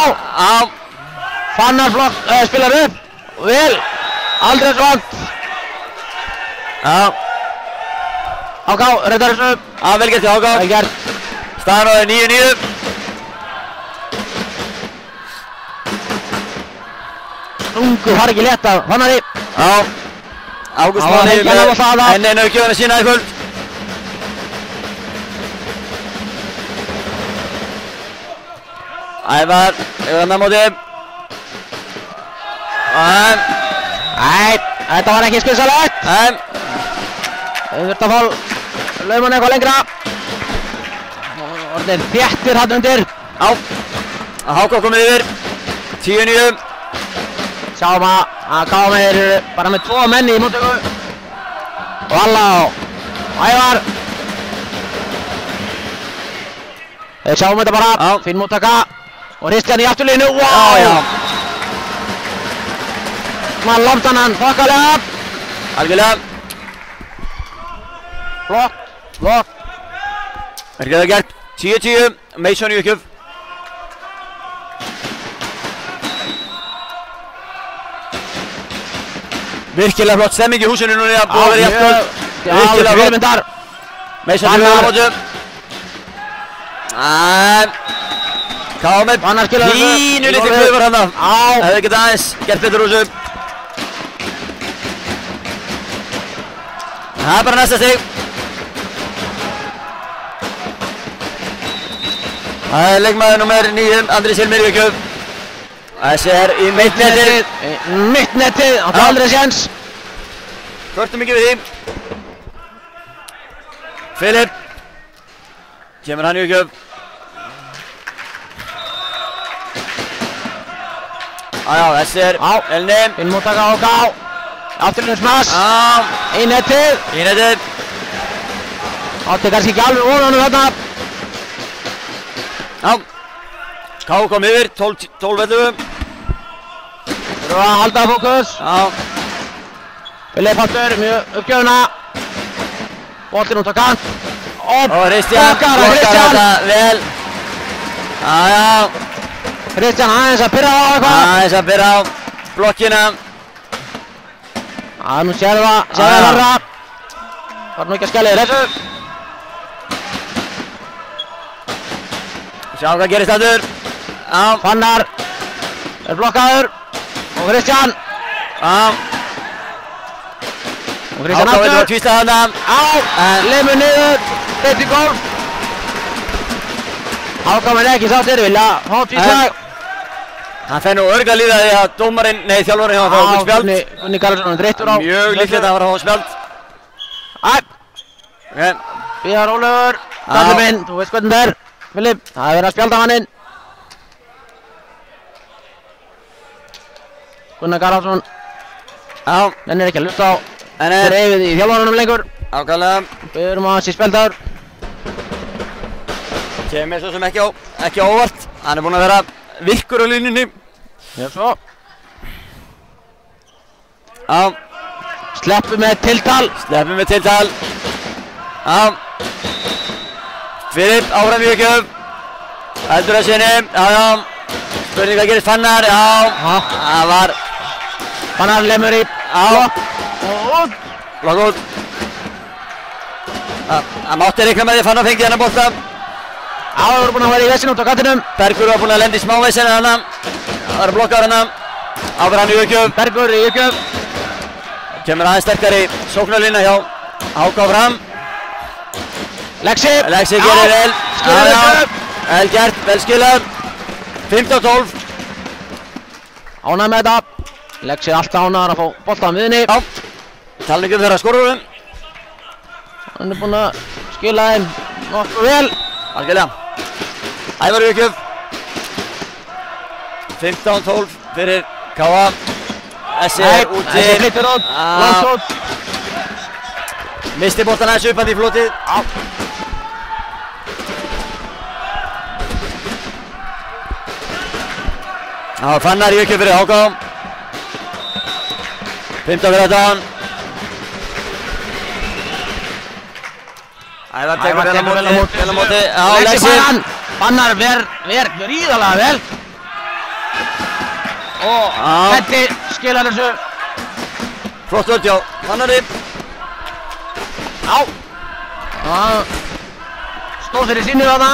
Fannar spilar upp. Vel. Aldrei svont. HK, reyndar þessu. Vel gert hjá HK. Vel gert. Staðan á 9-9. Ungur har ekki létt af Fannari. Já. Ágúst Máni með enn einu gjöfuna sína í kvöld. Ævar, yfir hann á móti. Nei, þetta var ekki skynsamlegt. Þau þurft að fá Laumann eitthvað lengra. Orðin þéttir hann undir. Já, HK komið yfir. 10-9. Sjáum að KM eru bara með 2 menn í móttöku. Valla og Ævar. Þeir sjáum þetta bara. Fín móttaka. Og hristi hann í afturlínu. Wow! Man lofði hann þokkalega. Algjörlega. Flott. Verkið það gert. 10-10. Mason í uppgjöf. Virkilega flott stemming í húsinu núna. Búið að vera jafnvöld. Virkilega flott. Mason fyrir á mótu. KM pínu litið klöfur hann af. Hefði getað aðeins gert betur úr þessu. Það er bara næsta stig. Það er leikmaður númer 9, Andri Silmir í uppgjöf. Þessi er í mittnetið. Mittnetið, hann tar aldrei séns. Kvörtum ekki við því. Filip. Kemur hann í uppgjöf. Þessi er Elni. Finn móttaka HK. Afturlínu smass. Í netið. Átti kannski ekki alveg ofan þarna. K kom yfir, 12-11. Þurfa að halda fókus. Filip aftur, mjög uppgjöfuna. Boltinn út á kant. Og Kristján blokkar þetta vel. Kristján aðeins að pyrra á eitthvað. Aðeins að pyrra á blokkina. Nú sér það verra. Var nú ekki að skella í þessu. Sjá hvað gerist aftur. Fannar er blokkaður. Og Kristján. Og Kristján aftur. Ákvæður að tvísta þarna. Limur niður. Beint í golf. Ákvæður ekki sáttir. Vilja fá tvíslag. Hann fær nú örga líða því að dómarinn, nei þjálfarinn hjá hann fá okkur spjald. Gunni Karlsson þreyttur á. Mjög líklegt að hann var að fá spjald. Bíðar Ólafur. Dalli minn, þú veist hvernig það er. Filip, það er verið að spjalda hann inn. Gunnar Karlsson. Nennir ekki að hlusta á dreifið í þjálfarunum lengur. Ákvæðlega. Við erum að sé spjaldaður. Kemur svo sem ekki óvart. Hann er búinn að vera virkur á línunni. Já, svo. Sleppum með tiltal. Filip áfram í uppgjöf. Heldur að sinni. Spurning hvað gerist Fannar. Það var Fannar lemur í blokk út. Það mátti reikna með því Fannar fengið hennar bolta. Það voru búin að vera í vessin út á kantinum. Bergur var búin að lenda í smá vessin hana. Það eru blokkaður hana. Áfram hann í uppgjöf. Bergur í uppgjöf. Kemur aðeins sterkari sóknarlína hjá HK fram. Lexi gerir vel. Skilar upp. Vel gert, vel skilað. 15-12. Ánægð með þetta. Lexi alltaf ánægður að fá boltan miðinni. Talning þeirra skorurum. Hann er búinn að skila þeim nokkuð vel. Algjörlega. Ævar í uppgjöf. 15-12 fyrir KA. Þessi er úti. Þessi flyttur út. Langt út. Misti boltan aðeins upp hann í flotið. Það var Fannar í uppgjöf fyrir HK. 15 fyrir þetta. Ævar tekur vel á móti. Lexi Fannar ver gríðarlega vel. Og Petti skilar þessu. Flott völd hjá Fannari. Stóð fyrir sínu þarna.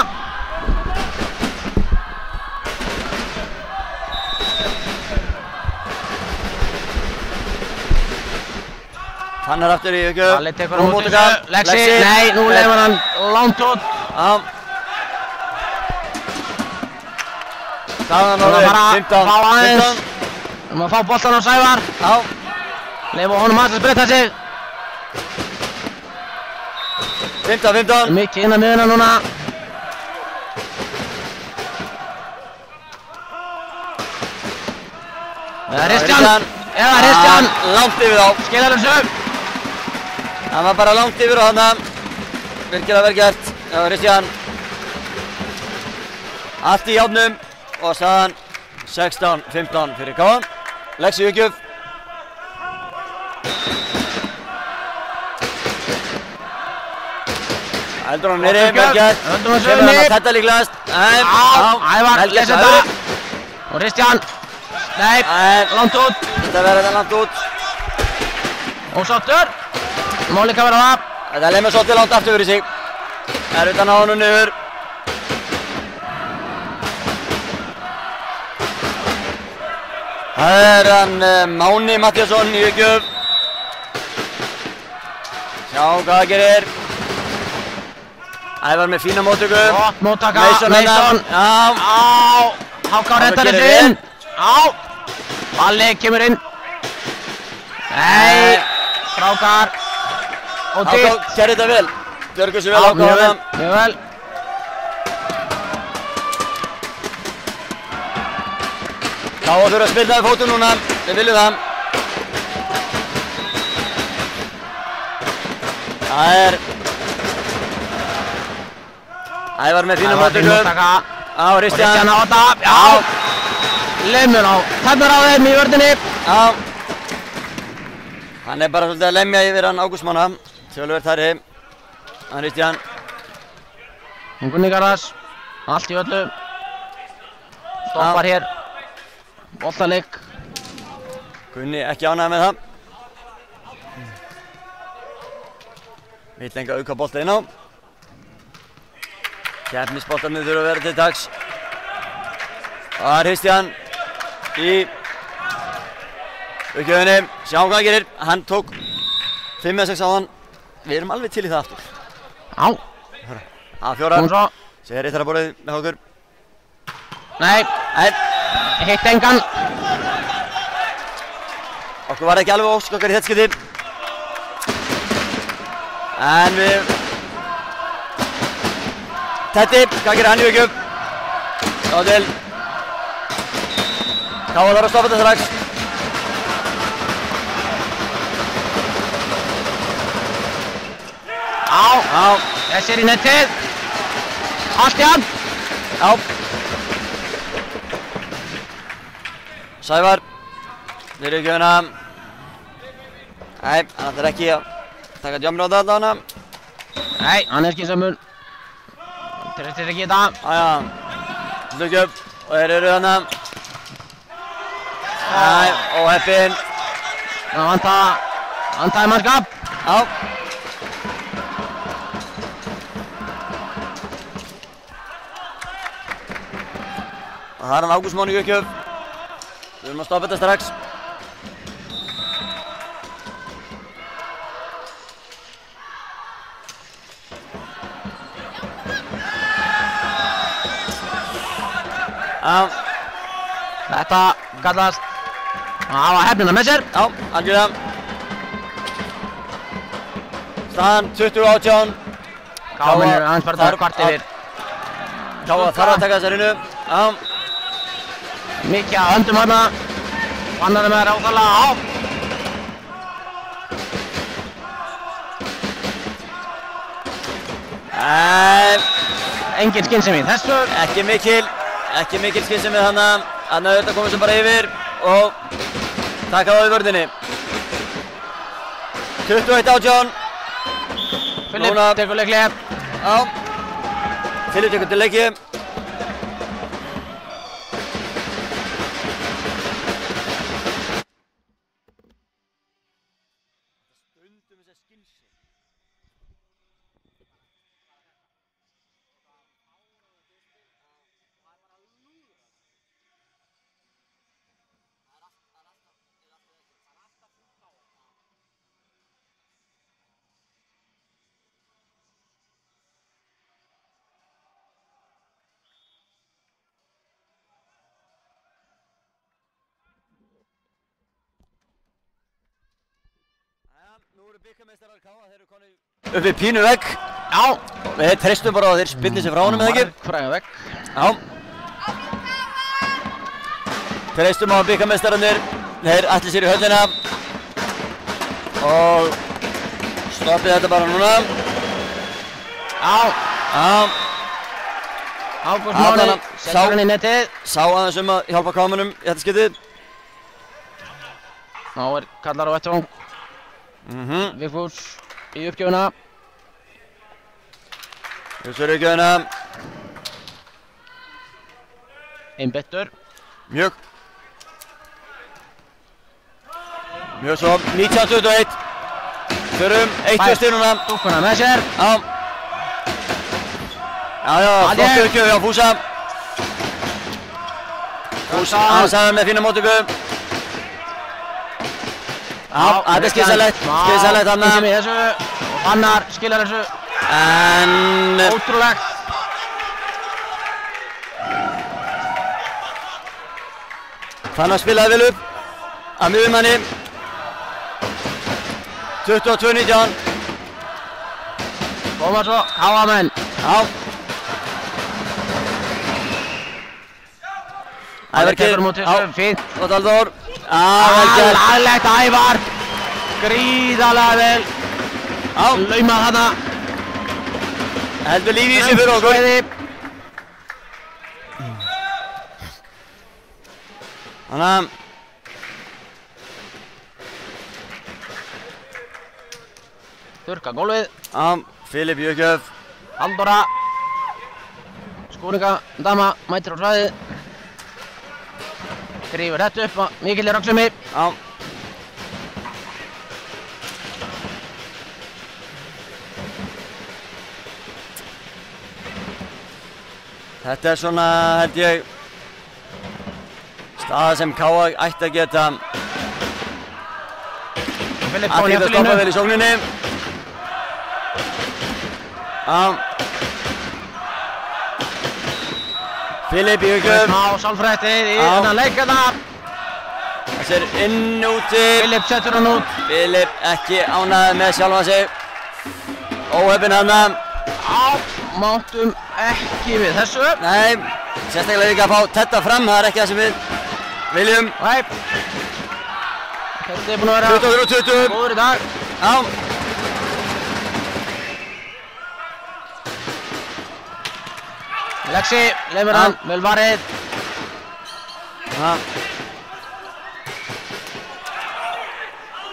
Fannar aftur í ykkur. Alli tekur á móti þessu. Lexi, nei, nú leifar hann langt út. Já. Staðan orðið 15. Við erum að fá boltan á Sævar. Já. Leifa honum að spretta sig. 15. Mikið inn að miðuna núna. Eða Ristjan. Langt yfir þá. Skilar þessu. Það var bara langt yfir á þarna. Virkilega vel gert. Það var Ristjan. Allt í járnum og staðan 16-15 fyrir Káan. Lexi Jökjöf. Heldur hann nýri, vel gert. Kemur hann að þetta líklegast. Ævar, lesa þetta. Og Ristjan. Nei, langt út. Þetta verður þetta langt út. Og sáttur. Má líka vera það. Þetta lemur svolítið langt aftur fyrir sig. Er utan á honum niður. Það er hann Máni Mattíasson í Jökjöf. Sjá hvað það gerir. Ævar með fína móttöku. Gott móttaka, Mason. Já. Háká réttar þessu inn. Já. Balli kemur inn. Nei. Strákar. Og Háká gerði þetta vel. Björgur sér vel Háká á það. Mjög vel. Káa þurfa að spilna við fótum núna. Við viljum það. Það er Ævar með fína móttöku. Á Ristjan. Á þetta. Já. Lemur á. Tæmur á þeim í vörðinni. Já. Hann er bara svolítið að lemja yfir hann Ágústmanna. Töluvert þarri. Hann Ristjan. Gunni Garðars. Allt í öllu. Stoppar hér. Boltaleik. Gunni ekki ánægður með það. Vill enga auka bolta inn á. Keppnisboltarnir þurfa að vera til dags. Það er Kristján í aukjöfunni. Sjáum hvað hann gerir. Hann tók 5-6 á hann. Við erum alveg til í það aftur. Já. A4. Kom svo. Sér rittaraborðið með okkur. Nei. Hitt engan. Okkur var ekki alveg óskokkar í þetta skipti. En við Tetti, hvað gerir hann í aukjöf? Sá til. Káa þarf að stoppa þetta strax. Já. Þessi er í nettið. Allt í hann. Já. Sævar. Niður í aukjöfuna. Nei, hann ætlar ekki að taka djámróta alltaf hana. Nei, hann er skynsamur. Tristir ekki í þetta. Jájá. Aukjöf. Og þeir eru hana. Nei, óheppinn. Það vantaði mannskap. Já. Og það er hann Ágústmann í aukjöf. Við erum að stoppa þetta strax. Já. Þetta kallast að hafa hefnina með sér. Já, algjörlega. Staðan 20-18. Káa er aðeins bara kvart yfir. Káa þarf að taka þessa rinu. Já. Mikið að höndum hana. Annar er með það ráðalega á. Engin skynsemi í þessu. Ekki mikil skynsemi þarna. Þannig að þetta komið sem bara yfir og taka það í vörðinni. 21-18. Filip tekur leikli. Já. Filip tekur til leiki. Upp við pínu vegg. Já. Við treystum bara að þeir spilli sig frá honum, eða ekki? Fræga vegg. Já. Treystum á bikarmeistararnir. Þeir ætli sér í höllina. Og stoppið þetta bara núna. Já. Já. Ágúst Máni, setur hann í netið. Sá aðeins að hjálpa kámanum í þetta skiptið. Þá kallar á vettvang. Vigfús í uppgjöfuna. Vigfús í uppgjöfuna. Einbettur. Mjög svo, 19-21. Förum 1-2 núna. Dúkkuna með sér. Já. Flott uppgjöf hjá Fúsa. Fúsa aðeins með fína móttöku. Já, þetta er skynsamlegt þarna. Sem í þessu, og Fannar skilar þessu. En ótrúlegt. Fannar spilaði vel upp að miðjumanni. 22-19. Koma svo, Háamenn. Já. Ævar tekur móti þessu, fínt. Og Halldór. Vel gert. Laglegt Ævar. Gríðarlega vel. Laumað þarna. Heldur lífi í sig fyrir okkur. Þannig að þurrka gólfið. Já, Filip í uppgjöf. Halldóra. Skúringa dama mætir á svæðið. Þrýfur þetta upp að mikilli röggsemi. Já. Þetta er svona, held ég, staða sem K.A. ætti að geta að stoppa vel í sókninni. Já. Filip í uppgjöf. Smá sálfrættið í þennan leik þarna. Þessi er inn úti. Filip setur hann út. Filip ekki ánægður með sjálfa sig. Óheppinn þarna. Máttum ekki við þessu. Nei, sérstaklega ekki að fá Tedda fram, það er ekki það sem við viljum. Nei. Þetta er búinn að vera 23-20. góður í dag. Já. Lexi, leifur hann, vel varið.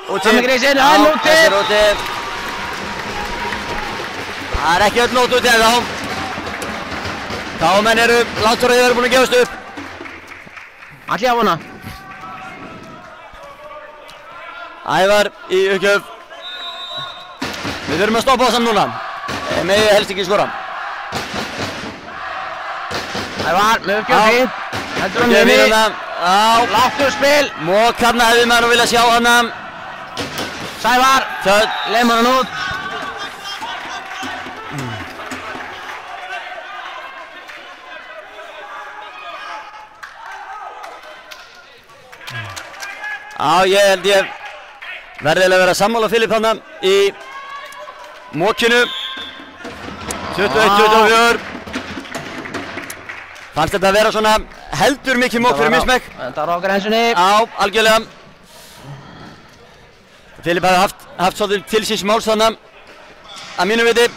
Úti. Sami Grísinn, hann úti. Þessi er úti. Það er ekki öll nótt úti ennþá. K.A.-menn eru langt frá því að vera búin að gefast upp. Allir á hana. Ævar í uppgjöf. Við þurfum að stoppa það saman núna. Megið helst ekki skora. Ævar með uppgjöf fínt. Heldur hann yfir. Láttu spil. Mók hérna hefði maður vilja sjá hana. Sævar. Leimur hann út. Já, ég held ég verði að vera sammála Filip þarna í mókinu. 21-24. Fannst þetta að vera svona heldur mikið mók fyrir mismekk. Þetta var á grensunni. Já, algjörlega. Filip hefði haft svolítið til síns máls þarna að mínu viti.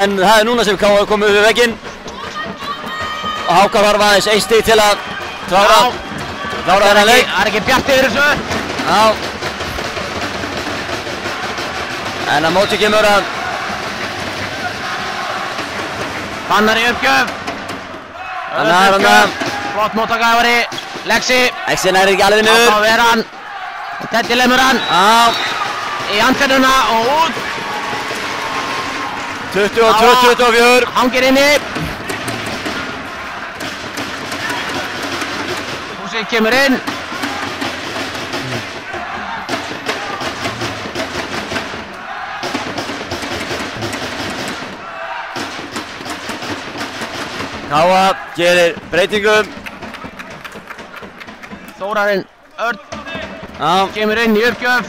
En það er núna sem K.A. komið upp við vegginn og Hákar var aðeins 1 stig til að klára þennan leik. Það er ekki bjart yfir þessu. Já. En að móti kemur að Fannar í uppgjöf. Flott móttaka Ævari. Lexi. Lexin er ekki alveg niður. Á ver hann. Teddi lemur hann. Já. Í antennuna og út. 22-24. Hangir inni. Filip kemur inn. Káa gerir breytingum. Þórarinn Örn Já. kemur inn í uppgjöf.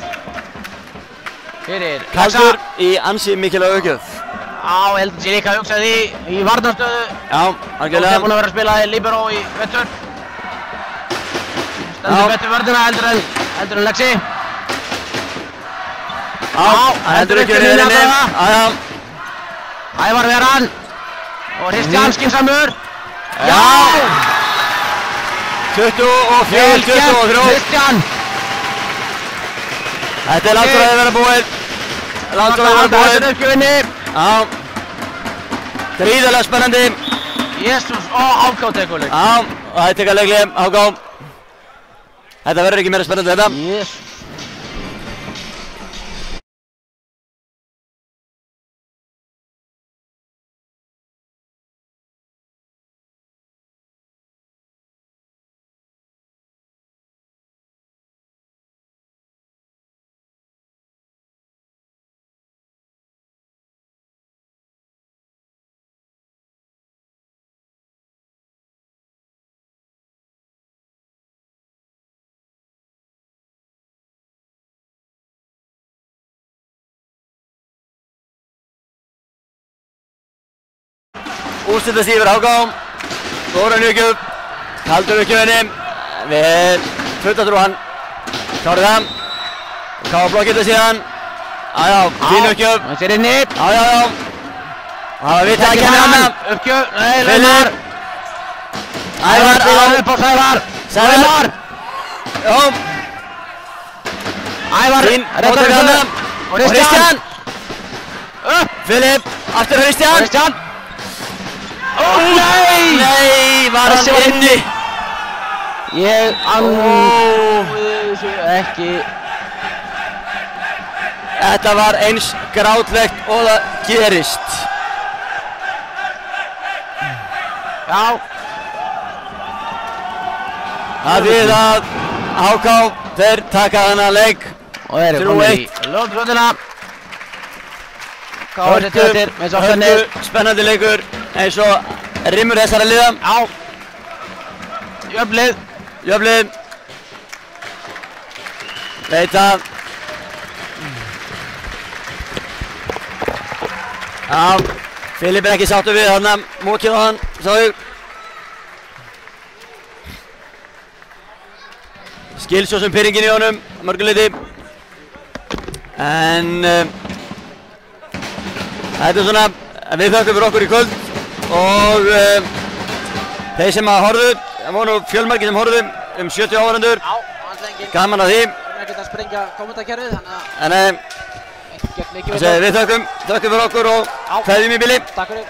Fyrir Kaldur í ansi mikilvæg uppgjöf. Já, heldur sér líka að hugsa því í varnarstöðu. Já, algjörlega. Þótt er búinn að vera að spila libero í vetur. Stendur betur vörðina heldur en Lexi. Já, heldur ekki verið inni. Já. Ævar Veran og Kristján skynsamur. Já. 24-23. Kristján. Þetta er langt frá að vera búið. Langt frá að vera búið. Uppgjöfinni. Já. Gríðarlega spennandi. Jésús og Háká tekur leik. Já, og það er tekað leikli, Háká. Þetta verður ekki meira spennandi þetta. Jésús. Úrstundast yfir Háká. Þórarinn uppgjöf. Kaldur uppgjöfinni. Við fullatrúan. Klárið það. Káa blokkið þetta síðan. Jájá, fín uppgjöf. Það sér inni. Jájá. Það vitið að kemur hana. Uppgjöf. Nei, Reynar. Ævar á. Upp á Sævar. Sævar. Já. Ævar. Fín. Móttöku hana. Og Kristján. Upp. Filip. Aftur Kristján. Kristján. Nei! Nei, var hann inni? Ég ekki. Þetta var eins grátlegt og það gerist. Já. Það við að Háká, þeir taka þennan leik. Og þeir eru komin í lóðflöðuna. Káa er þetta eftir með svo fennir. Spennandi leikur eins og rimur þessara liða. Já. Jöfnlið. Jöfnlið. Leita. Já. Filip er ekki sáttur við þarna. Mókið á hann. Sáðu. Skil svo sem pyrringin í honum. Mörguleiti. En þetta er svona, við þökkum fyrir okkur í kvöld og þeir sem að horfðu, það voru fjölmargir sem horfðu, 70 áhorfendur. Já, gaman að því. Við erum ekkert að sprengja kommentarkerfið, þannig að En við þökkum fyrir okkur og kveðjum í bili. Takk fyrir.